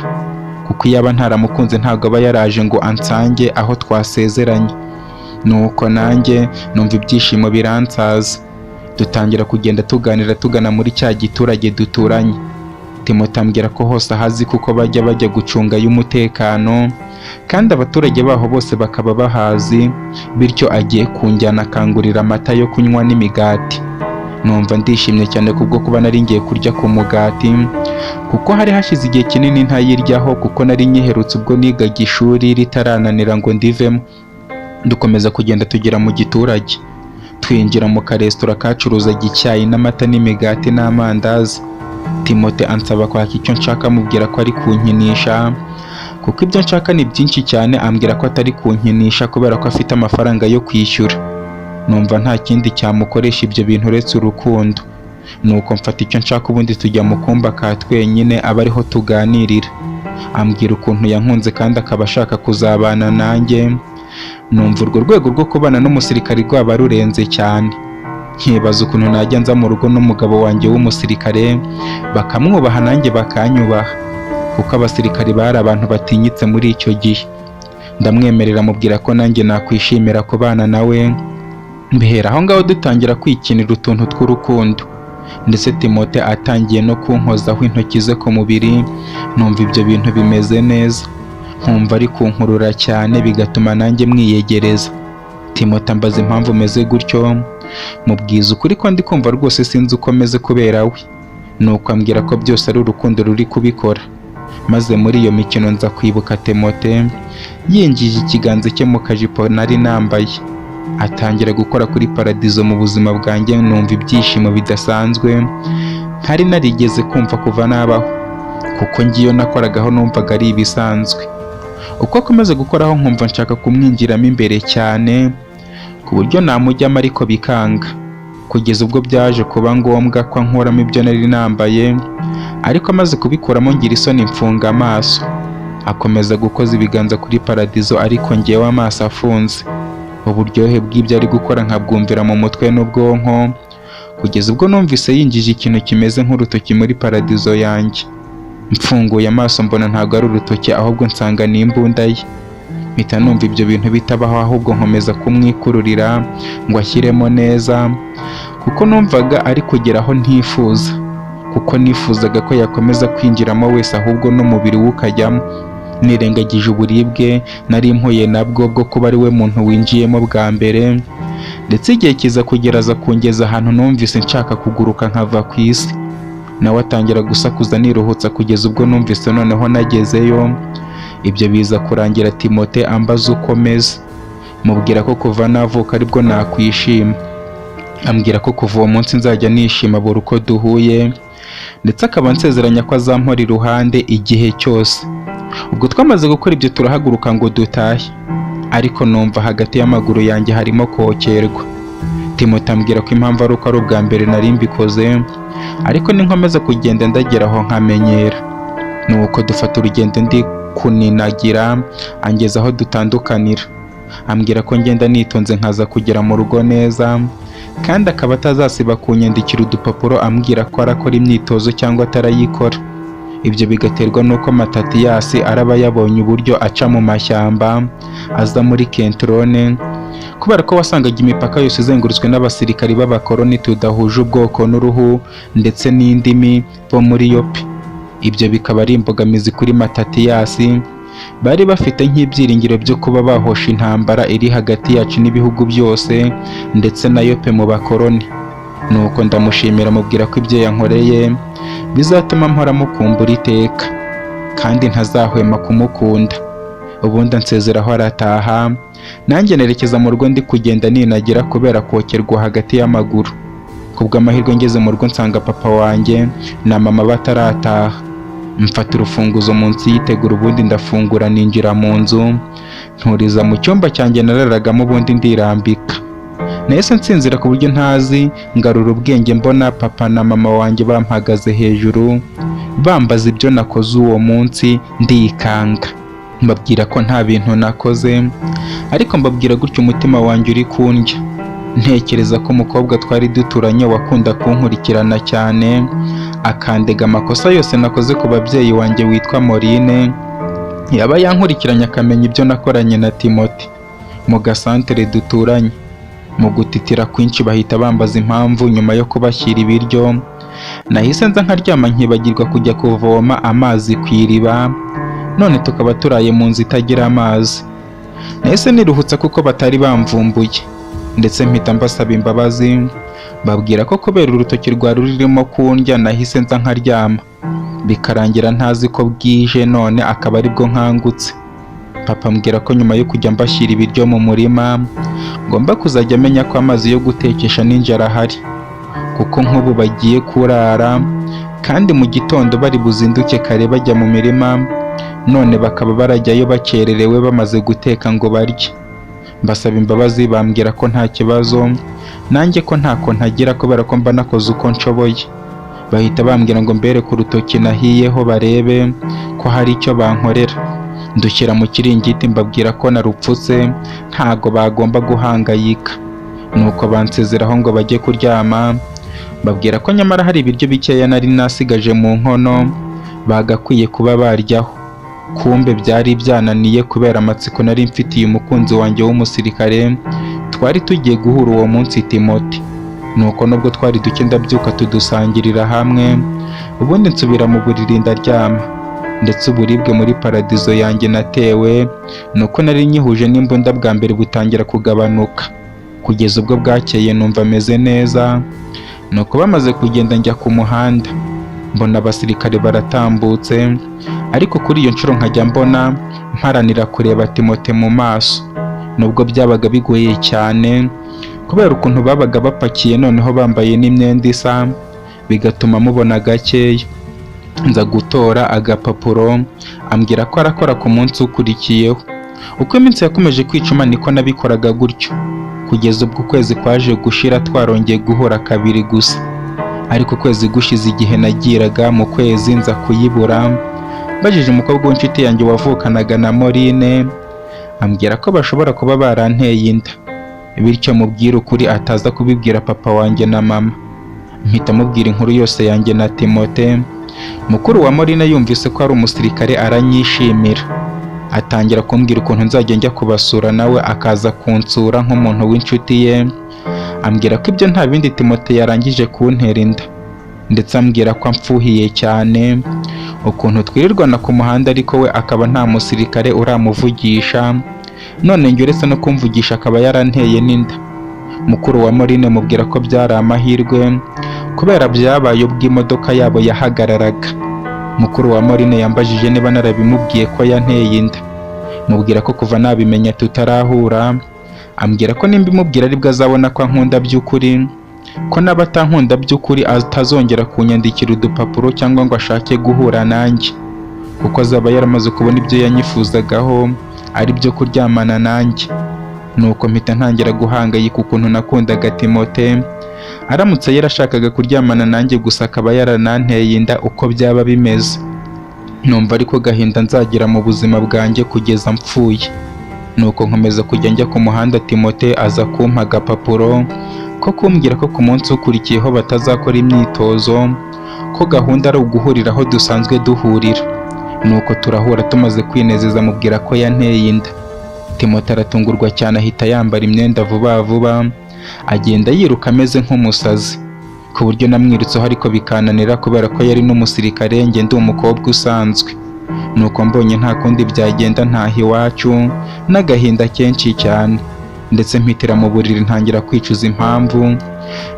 kuko iyo aba ntaramukunze ntabwo aba yaraje ngo ansange aho twasezeranye. Nuko nanjye numva ibyishimo biransaza, dutangira kugenda tuganira tugana muri cya giturage duturanye. Timote ambwira ko hose ahazi kuko bajya gucungayo umutekano, kandi abaturage baho bose bakaba bahazi, bityo agiye kunjyana akangurira amata yo kunywa n'imigati. Numva ndishimye cyane kubwo kuba nari ngiye kurya ku mugati, kuko hari hashize igihe kinini ntayiryaho, kuko nari nyiherutse ubwo nigaga ishuri ritarananira ngo ndivemo. Dukomeza kugenda tugera mu giturage, twinjira mu karesitora kacuruzaga icyayi n'amata n'imigati n'amandazi. Timote ansaba kwaka icyo nshaka, mubwira ko ari kunkinisha kuko ibyo nshaka ni byinshi cyane. Ambwira ko atari kunkinisha kubera ko afite amafaranga yo kwishyura. Numva nta kindi cyamukoresha ibyo bintu uretse urukundo. Nuko mfata icyo nshaka, ubundi tujya mu kumba ka twenyine aba ariho tuganirira. Ambwira ukuntu yankunze kandi akaba ashaka kuzabana nanjye. Numva urwo rwego rwo kubana n'umusirikare rwaba rurenze cyane. Nkibaza ukuntu najya nza mu rugo n'umugabo wanjye w'umusirikare bakamwubaha nanjye bakanyubaha, kuko abasirikari bari abantu batinyitse muri icyo gihe. Ndamwemerera, mubwira ko nanjye nakwishimira kubana nawe. Mbihera aho ngaho dutangira kwikinira utuntu tw'urukundo, ndetse Timote atangiye no kunkozaho intoki ze ku mubiri. Numva ibyo bintu bimeze neza, nkumva ari kunkurura cyane, bigatuma nanjye mwiyegereza. Timote ambaza impamvu meze gutyo, mubwiza ukuri ko ndi kumva rwose sinzi uko meze kubera we. Nuko ambwira ko byose ari urukundo ruri kubikora. Maze muri iyo mikino nza kwibuka Timote yinjije ikiganza cye mu kajipo nari nambaye, atangira gukora kuri paradizo mu buzima bwanjye. Numva ibyishimo bidasanzwe ntari narigeze kumva kuva nabaho, kuko ngiyo nakoragaho numvaga ari ibisanzwe. Uko akomeza gukoraho nkumva nshaka kumwinjiramo imbere cyane, ku buryo namujyamo ariko bikanga, kugeza ubwo byaje kuba ngombwa ko nkuramo ibyo nari nambaye. Ariko amaze kubikuramo ngira isoni, mfunga amaso. Akomeza gukoza ibiganza kuri paradizo, ariko ngewe amaso afunze. Uburyohe bw'ibyo ari gukora nkabwumvira mu mutwe n'ubwonko, kugeza ubwo numvise yinjije ikintu kimeze nk'urutoki muri paradizo yanjye. Mfunguye amaso mbona ntabwo ari urutoki, ahubwo nsanga ni imbunda ye. Mpita numva ibyo bintu bitabaho, ahubwo nkomeza kumwikururira ngo ashyiremo neza, kuko numvaga ari kugera aho ntifuza, kuko nifuzaga ko yakomeza kwinjiramo wese, ahubwo n'umubiri we ukajyamo. Nirengagije uburibwe nari mpuye nabwo bwo kuba ari we muntu winjiyemo bwa mbere, ndetse igihe kiza kugera aza kungeza ahantu numvise nshaka kuguruka nkava ku isi. Nawe atangira gusakuza niruhutsa, kugeza ubwo numvise noneho nagezeyo. Ibyo biza kurangira Timote ambaza uko meze, mubwira ko kuva navuka aribwo nakwishima. Ambwira ko kuva uwo munsi nzajya nishima buri uko duhuye, ndetse akaba ansezeranya ko azampora iruhande igihe cyose. Ubwo twamaze gukora ibyo turahaguruka ngo dutahe, ariko numva hagati y'amaguru yanjye harimo kokerwa. Timote ambwira ko impamvu ari uko ari ubwa mbere nari mbikoze, ariko ninkomeza kugenda ndageraho nkamenyera. Nuko dufata urugendo ndi kuninagira, angeza aho dutandukanira. Ambwira ko ngenda nitonze nkaza kugera mu rugo neza, kandi akaba atazasiba kunyandikira udupapuro ambwira ko arakora imyitozo cyangwa atarayikora. Ibyo bigaterwa n'uko Matatiyasi araba yabonye uburyo aca mu mashyamba aza muri Kentrone, kubera ko wasangaga imipaka yose izengurutswe n'abasirikari b'abakoloni tudahuje ubwoko n'uruhu ndetse n'indimi bo muri Yope. Ibyo bikaba ari imbogamizi kuri Matatiyasi. Bari bafite nk'ibyiringiro byo kuba bahosha intambara iri hagati yacu n'ibihugu byose ndetse na Yope mu bakoloni. Nuko ndamushimira, mubwira ko ibyo yankoreye bizatuma mpora mukumbura iteka, kandi ntazahwema kumukunda. Ubundi ansezeraho arataha, nanjye nerekeza mu rugo ndi kugenda ninagira kubera kokerwa hagati y'amaguru. Kubw'amahirwe ngeze mu rugo nsanga papa wanjye na mama batarataha. Mfata urufunguzo munsi yitegura, ubundi ndafungura ninjira mu nzu, nturiza mu cyumba cyanjye nararagamo, ubundi ndirambika. Nahise nsinzira ku buryo ntazi, ngarura ubwenge mbona papa na mama wanjye bampagaze hejuru bambaza ibyo nakoze uwo munsi. Ndikanga, mbabwira ko nta bintu nakoze, ariko mbabwira gutyo umutima wanjye uri kundya. Ntekereza ko umukobwa twari duturanye wakunda kunkurikirana cyane, akandega amakosa yose nakoze ku babyeyi wanjye witwa Morine, yaba yankurikiranye akamenya ibyo nakoranye na Timote mu gasantere duturanye. Mu gutitira kwinshi bahita bambaza impamvu. Nyuma yo kubashyira ibiryo, nahise nza nkaryama nkibagirwa kujya kuvoma amazi ku iriba, none tukaba turaye mu nzu itagira amazi. Nahise niruhutsa kuko batari bamvumbuye, ndetse mpita mbasaba imbabazi, babwira ko kubera urutoki rwari rurimo kundya nahise nza nkaryama, bikarangira ntazi ko bwije, none akaba aribwo nkangutse. Papa ambwira ko nyuma yo kujya mbashyira ibiryo mu murima ngomba kuzajya amenya ko amazi yo gutekesha ninjara ahari, kuko nk'ubu bagiye kurara kandi mu gitondo bari buzinduke kare bajya mu mirima, none bakaba barajyayo bakererewe bamaze guteka ngo barye. Mbasaba imbabazi, bambwira ko nta kibazo, nanjye ko ntako ntagira kubera ko mba nakoze uko nshoboye. Bahita bambwira ngo mbere ku rutoki nahiyeho barebe ko hari icyo bankorera. Ndushyira mu kiringiti, mbabwira ko narupfutse ntago bagomba guhangayika. Nuko bansezeraho ngo bajye kuryama, mbabwira ko nyamara hari ibiryo bikeya nari nasigaje mu nkono bagakwiye kuba baryaho. Kumbe byari byananiye kubera amatsiko nari mfitiye umukunzi wanjye w'umusirikare twari tugiye guhura uwo munsi, Timote. Nuko nubwo twari duke ndabyuka tudusangirira hamwe, ubundi nsubira mu buriri ndaryama. Ndetse uburibwe muri paradizo yanjye natewe nuko nari nyihuje n'imbunda bwa mbere butangira kugabanuka, kugeza ubwo bwakeye numva ameze neza. Nuko bamaze kugenda njya ku muhanda, mbona abasirikare baratambutse, ariko kuri iyo nshuro nkajya mbona mparanira kureba Timote mu maso, nubwo byabaga bigoye cyane kubera ukuntu babaga bapakiye, noneho bambaye n'imyenda isa, bigatuma mubona gakeya. Nza gutora agapapuro, ambwira ko arakora ku munsi ukurikiyeho. Uko iminsi yakomeje kwicuma niko nabikoraga gutyo, kugeza ubwo ukwezi kwaje gushira twarongeye guhura kabiri gusa. Ariko ukwezi gushize igihe nagiraga mu kwezi nza kuyibura, bajije umukobwa w'inshuti yanjye wavukanaga na Morine, ambwira ko bashobora kuba baranteye inda, bityo mubwira ukuri ataza kubibwira papa wanjye na mama. Mpita mubwira inkuru yose yanjye na Timote. Mukuru wa Morine yumvise ko ari umusirikare aranyishimira, atangira kumbwira ukuntu nzajya njya kubasura nawe akaza kunsura nk'umuntu w'inshuti ye. Ambwira ko ibyo nta bindi Timote yarangije kuntera inda, ndetse ambwira ko amfuhiye cyane, ukuntu twirirwana ku muhanda ariko we akaba nta musirikare uramuvugisha, none njye uretse no kumvugisha akaba yaranteye n'inda. Mukuru wa Morine mubwira ko byari amahirwe kubera byabaye ubwo imodoka yabo yahagararaga, Mukuru wa Morine yambajije niba narabimubwiye ko yanteye inda, mubwira ko kuva nabimenya tutarahura, ambwira ko nimba imubwira aribwo azabona ko ankunda by'ukuri, ko n'abatankunda by'ukuri atazongera kunyandikira udupapuro cyangwa ngo ashake guhura nanjye, kuko azaba yaramaze kubona ibyo yanyifuzagaho ari byo kuryamana nanjye. Nuko mpita ntangira guhangayika ukuntu nakundaga Timote, aramutse yarashakaga kuryamana nanjye gusa akaba yarananteye inda uko byaba bimeze. Numva ariko gahinda nzagira mu buzima bwanjye kugeza mpfuye. Nuko nkomeza kujya njya ku muhanda, Timote aza kumpa agapapuro ko kumbwira ko ku munsi ukurikiyeho batazakora imyitozo, ko gahunda ari uguhurira aho dusanzwe duhurira. Nuko turahura, tumaze kwinezeza mubwira ko yanteye inda. Timote aratungurwa cyane, ahita yambara imyenda vuba vuba, agenda yiruka ameze nk'umusazi, ku buryo namwirutseho ariko bikananira kubera ko yari n'umusirikare, njye ndi umukobwa usanzwe. Nuko mbonye nta kundi byagenda ntaha iwacu n'agahinda kenshi cyane, ndetse mpitira mu buriri ntangira kwicuza impamvu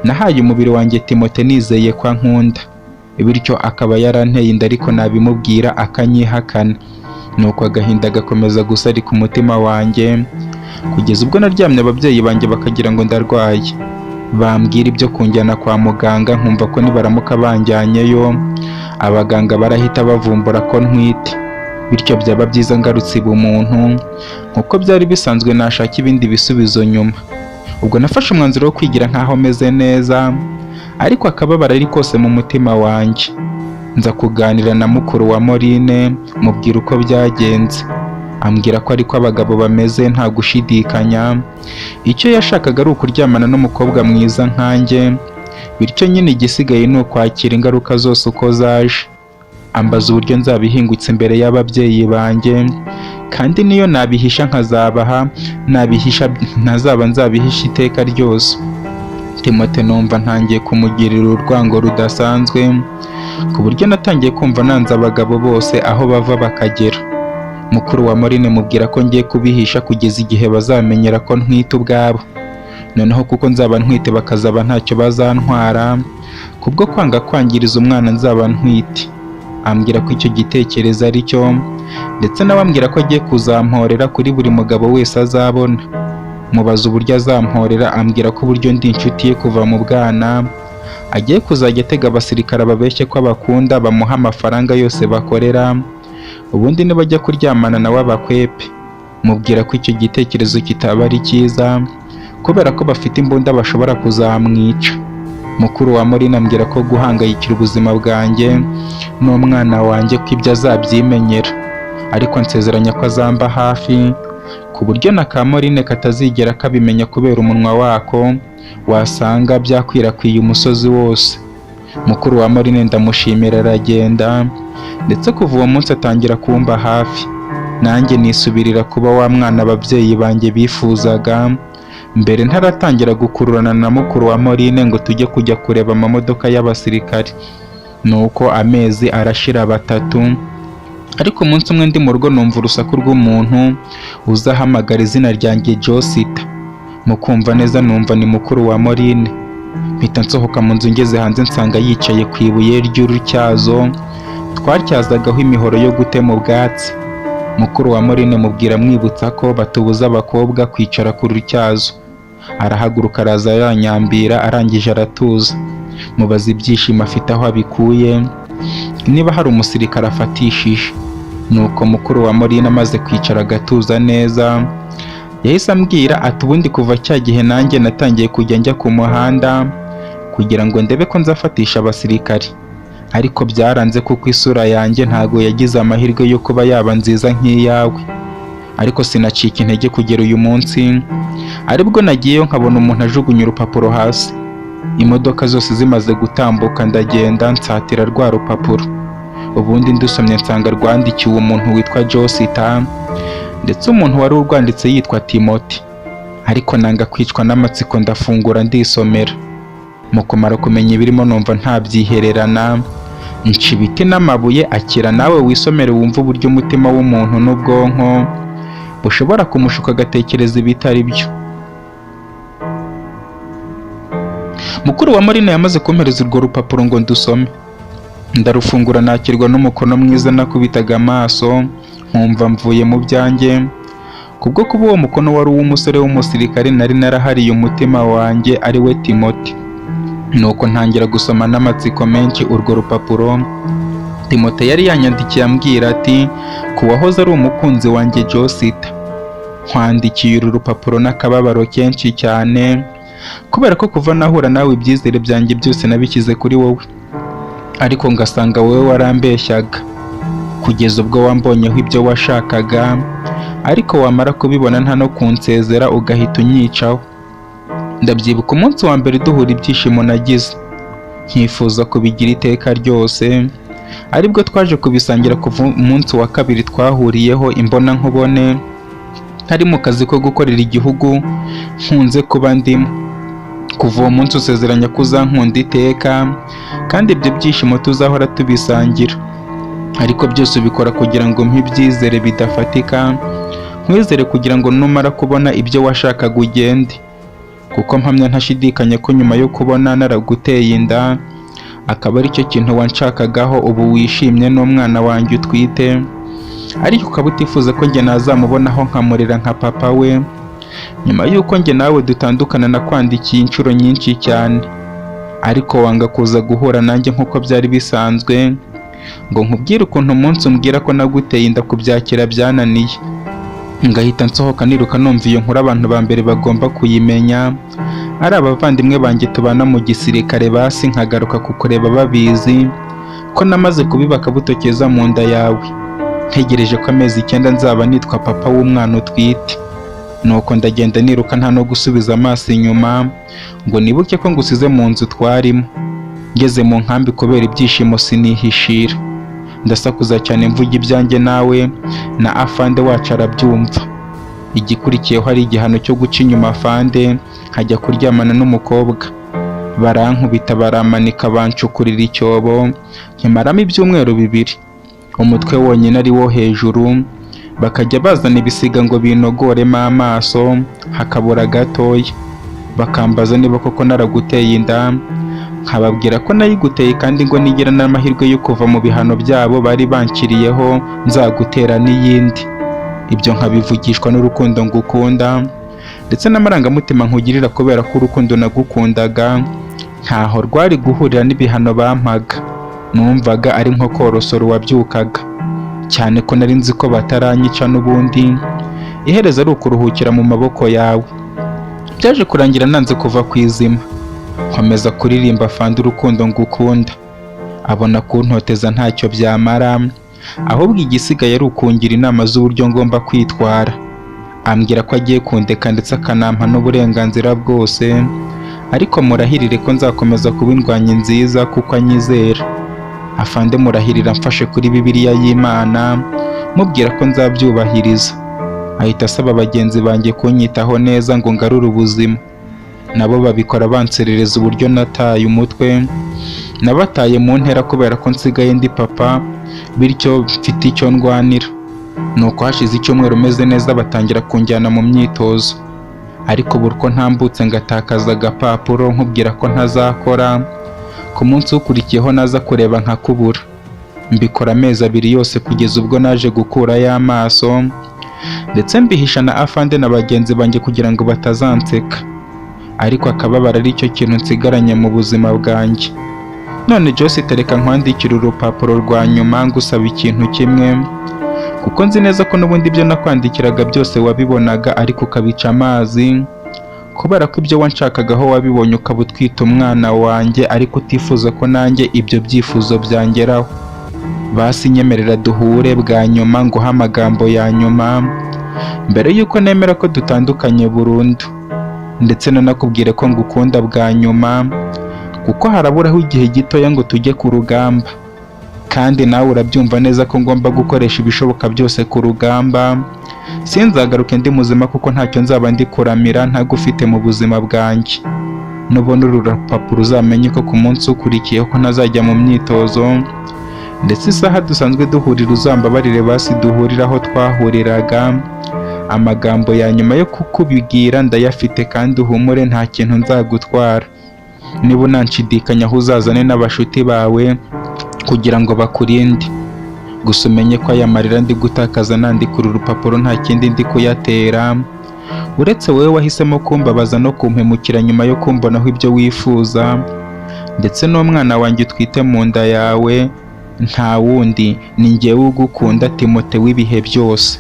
nahaye umubiri wanjye Timote nizeye ko ankunda, bityo akaba yaranteye inda ariko nabimubwira akanyihakana. Nuko agahinda gakomeza gusarika umutima wanjye, kugeza ubwo naryamye ababyeyi banjye bakagira ngo ndarwaye, bambwira ibyo kunjyana kwa muganga, nkumva ko nibaramuka banjyanyeyo abaganga barahita bavumbura ko ntwite, bityo byaba byiza ngarutse ubumuntu nkuko byari bisanzwe, nashaka ibindi bisubizo nyuma. Ubwo nafashe umwanzuro wo kwigira nkaho meze neza, ariko akababara ari kose mu mutima wanjye. Nza kuganira na mukuru wa Morine, mubwira uko byagenze, ambwira ko ariko abagabo bameze nta gushidikanya, icyo yashakaga ari ukuryamana n'umukobwa mwiza nkanjye, bityo nyine igisigaye ni ukwakira ingaruka zose uko zaje. Ambaza uburyo nzabihingutse imbere y'ababyeyi banjye, kandi niyo nabihisha nkazabaha, ntazaba nzabihisha iteka ryose. Timote numva ntangiye kumugirira urwango rudasanzwe, ku buryo natangiye kumva nanze abagabo bose aho bava bakagera. Mukuru wa Morine mubwira ko ngiye kubihisha kugeza igihe bazamenyera ko ntwite ubwabo, noneho kuko nzaba ntwite bakazaba ntacyo bazantwara, kubwo kwanga kwangiriza umwana nzaba ntwite. Ambwira ko icyo gitekerezo ari cyo, ndetse nawe ambwira ko agiye kuzamporera kuri buri mugabo wese azabona. Mubaza uburyo azamporera, ambwira ko uburyo ndi inshuti ye kuva mu bwana, agiye kuzajya atega abasirikare babeshye ko abakunda, bamuha amafaranga yose bakorera, ubundi nibajya kuryamana nawe abakwepe. Mubwira ko icyo gitekerezo kitaba ari cyiza, kubera ko bafite imbunda bashobora kuzamwica. Mukuru wa Morine ambwira ko guhangayikira ubuzima bwanjye n'umwana wanjye ko ibyo azabyimenyera, ariko ansezeranya ko azamba hafi, ku buryo na ka Morine katazigera kabimenya kubera umunwa wako wasanga byakwirakwiye umusozi wose. Mukuru wa Morine ndamushimira, aragenda, ndetse kuva uwo munsi atangira kumba hafi, nanjye nisubirira kuba wa mwana ababyeyi banjye bifuzaga. Mbere ntaratangira gukururana na mukuru wa Morine ngo tujye kujya kureba amamodoka y'abasirikare. Nuko amezi arashira 3, ariko umunsi umwe ndi mu rugo numva urusaku rw'umuntu uzahamagara izina ryanjye Josita. Mu kumva neza numva ni mukuru wa Morine, mpita nsohoka mu nzu, ngeze hanze nsanga yicaye ku ibuye ry'urutyazo twatyazagaho imihoro yo gutema ubwatsi. Mukuru wa Morine mubwira mwibutsa ko batubuza abakobwa kwicara ku rutyazo. Arahaguruka araza yanyambira, arangije aratuza. Mubaza ibyishimo afite aho abikuye, niba hari umusirikare afatishije. Nuko mukuru wa Morine amaze kwicara agatuza neza, yahise ambwira ati ubundi kuva cya gihe nanjye natangiye kujya njya ku muhanda kugira ngo ndebe ko nzafatisha abasirikare, ariko byaranze kuko isura yanjye ntago yagize amahirwe yo kuba yaba nziza nk'iyawe. Ariko sinacika intege kugera uyu munsi, aribwo nagiyeyo nkabona umuntu ajugunya urupapuro hasi. Imodoka zose zimaze gutambuka ndagenda nsatira rwa rupapuro, ubundi ndusomye nsanga rwandikiwe umuntu witwa Josita, ndetse umuntu wari urwanditse yitwa Timote. Ariko nanga kwicwa n'amatsiko ndafungura ndisomera. Mu kumara kumenya ibirimo numva ntabyihererana, nca ibiti n'amabuye, akira nawe wisomere wumva uburyo umutima w'umuntu n'ubwonko bushobora kumushuka agatekereza ibitari byo. Mukuru wa Morine yamaze kumpereza urwo rupapuro ngo ndusome, ndarufungura nakirwa n'umukono mwiza nakubitaga amaso nkumva mvuye mu byanjye, kubwo kuba uwo mukono wari uw'umusore w'umusirikare nari narahariye umutima wanjye ari we Timoti. Nuko ntangira gusoma n'amatsiko menshi urwo rupapuro Timote yari yanyandikiye ambwira ati ku wahoze ari umukunzi wanjye Josita, nkwandikiye uru rupapuro n'akababaro kenshi cyane, kubera ko kuva nahura nawe ibyizere byanjye byose nabishyize kuri wowe, ariko ngasanga wowe warambeshyaga kugeza ubwo wambonyeho ibyo washakaga, ariko wamara kubibona nta no kunsezera ugahita unyicaho. Ndabyibuka umunsi wa mbere duhura ibyishimo nagize, nkifuza kubigira iteka ryose, aribwo twaje kubisangira kuva umunsi wa kabiri twahuriyeho imbona nkubone, ntari mu kazi ko gukorera igihugu nkunze kuba ndimo. Kuva uwo munsi usezeranya ko uzankunda iteka, kandi ibyo byishimo tuzahora tubisangira, ariko byose ubikora kugira ngo mpe ibyizere bidafatika, nkwizere kugira ngo numara kubona ibyo washakaga ugende, kuko mpamya ntashidikanya ko nyuma yo kubona naraguteye inda akaba ari cyo kintu wanshakagaho ubu wishimye n'umwana wanjye utwite, ariko ukaba utifuza ko njye nazamubonaho nkamurera nka papa we. Nyuma y'uko njye nawe dutandukana nakwandikiye inshuro nyinshi cyane, ariko wanga kuza guhura nanjye nk'uko byari bisanzwe ngo nkubwire ukuntu umunsi umbwira ko naguteye inda kubyakira byananiye, ngahita nsohoka niruka numva iyo nkuru abantu ba mbere bagomba kuyimenya ari abavandimwe banjye tubana mu gisirikare, basi nkagaruka kukureba babizi ko namaze kubibaka butokeza mu nda yawe, ntegereje ko amezi 9 nzaba nitwa papa w'umwana utwite. Nuko ndagenda niruka nta no gusubiza amaso inyuma ngo nibuke ko ngusize mu nzu twarimo. Ngeze mu nkambi kubera ibyishimo sinihishira, ndasakuza cyane mvuga ibyanjye nawe na afande wacu arabyumva. Igikurikiyeho hari igihano cyo guca inyuma afande nkajya kuryamana n'umukobwa, barankubita baramanika bancukurira icyobo nkimaramo ibyumweru 2, umutwe wonyine ari wo hejuru, bakajya bazana ibisiga ngo binogoremo amaso hakabura gatoya, bakambaza niba koko naraguteye inda, nkababwira ko nayiguteye kandi ngo nigira n'amahirwe yo kuva mu bihano byabo bari bankiriyeho nzagutera n'iyindi. Ibyo nkabivugishwa n'urukundo ngukunda ndetse n'amarangamutima nkugirira, kubera ko urukundo nagukundaga ntaho rwari guhurira n'ibihano bampaga. Numvaga ari nko korosora wabyukaga, cyane ko nari nzi ko bataranyica n'ubundi iherezo ari ukuruhukira mu maboko yawe. Byaje kurangira nanze kuva ku izima, nkomeza kuririmba afande urukundo ngukunda, abona kuntoteza ntacyo byamara, ahubwo igisigaye ari ukungira inama z'uburyo ngomba kwitwara. Ambwira ko agiye kundeka ndetse akanampa n'uburenganzira bwose, ariko murahirire ko nzakomeza kuba indwanyi nziza kuko anyizera. Afande murahirira mfashe kuri Bibiliya y'Imana mubwira ko nzabyubahiriza. Ahita asaba bagenzi banjye kunyitaho neza ngo ngarure ubuzima, nabo babikora banserereza uburyo nataye umutwe, nabataye mu ntera kubera ko nsigaye ndi papa, bityo mfite icyo ndwanira. Nuko hashize icyumweru meze neza batangira kunjyana mu myitozo, ariko buri uko ntambutse ngatakaza agapapuro nkubwira ko ntazakora, ku munsi ukurikiyeho naza kureba nkakubura. Mbikora amezi 2 yose kugeza ubwo naje gukurayo amaso, ndetse mbihisha na afande na bagenzi banjye kugira ngo batazanseka, ariko akababara ari cyo kintu nsigaranye mu buzima bwanjye. None Josita reka nkwandikira urupapuro rwa nyuma ngusaba ikintu kimwe, kuko nzi neza ko n'ubundi ibyo nakwandikiraga byose wabibonaga ariko ukabica amazi, kubera ko ibyo wanshakagaho wabibonye ukaba utwita umwana wanjye, ariko utifuza ko nanjye ibyo byifuzo byangeraho. Basi nyemerera duhure bwa nyuma nguha amagambo ya nyuma mbere yuko nemera ko dutandukanye burundu, ndetse nanakubwire ko ngukunda bwa nyuma, kuko haraburaho igihe gitoya ngo tujye ku rugamba, kandi nawe urabyumva neza ko ngomba gukoresha ibishoboka byose ku rugamba. Sinzagaruke ndi muzima kuko ntacyo nzaba ndi kuramira ntagufite mu buzima bwanjye. Nubona uru rupapuro uzamenye ko ku munsi ukurikiyeho ko ntazajya mu myitozo, ndetse isaha dusanzwe duhurira uzambabarire basi duhurira aho twahuriraga. Amagambo ya nyuma yo kukubibwira ndayafite kandi uhumure nta kintu nzagutwara. Niba unanshidikanya aho uzazane n'abashuti bawe kugira ngo bakurinde. Gusa umenye ko aya marira ndi gutakaza nandika uru rupapuro nta kindi ndi kuyatera uretse wowe wahisemo kumbabaza no kumpemukira nyuma yo kumbonaho ibyo wifuza, ndetse n'umwana wanjye utwite mu nda yawe nta wundi ni njyewe ugukunda Timote w'ibihe byose.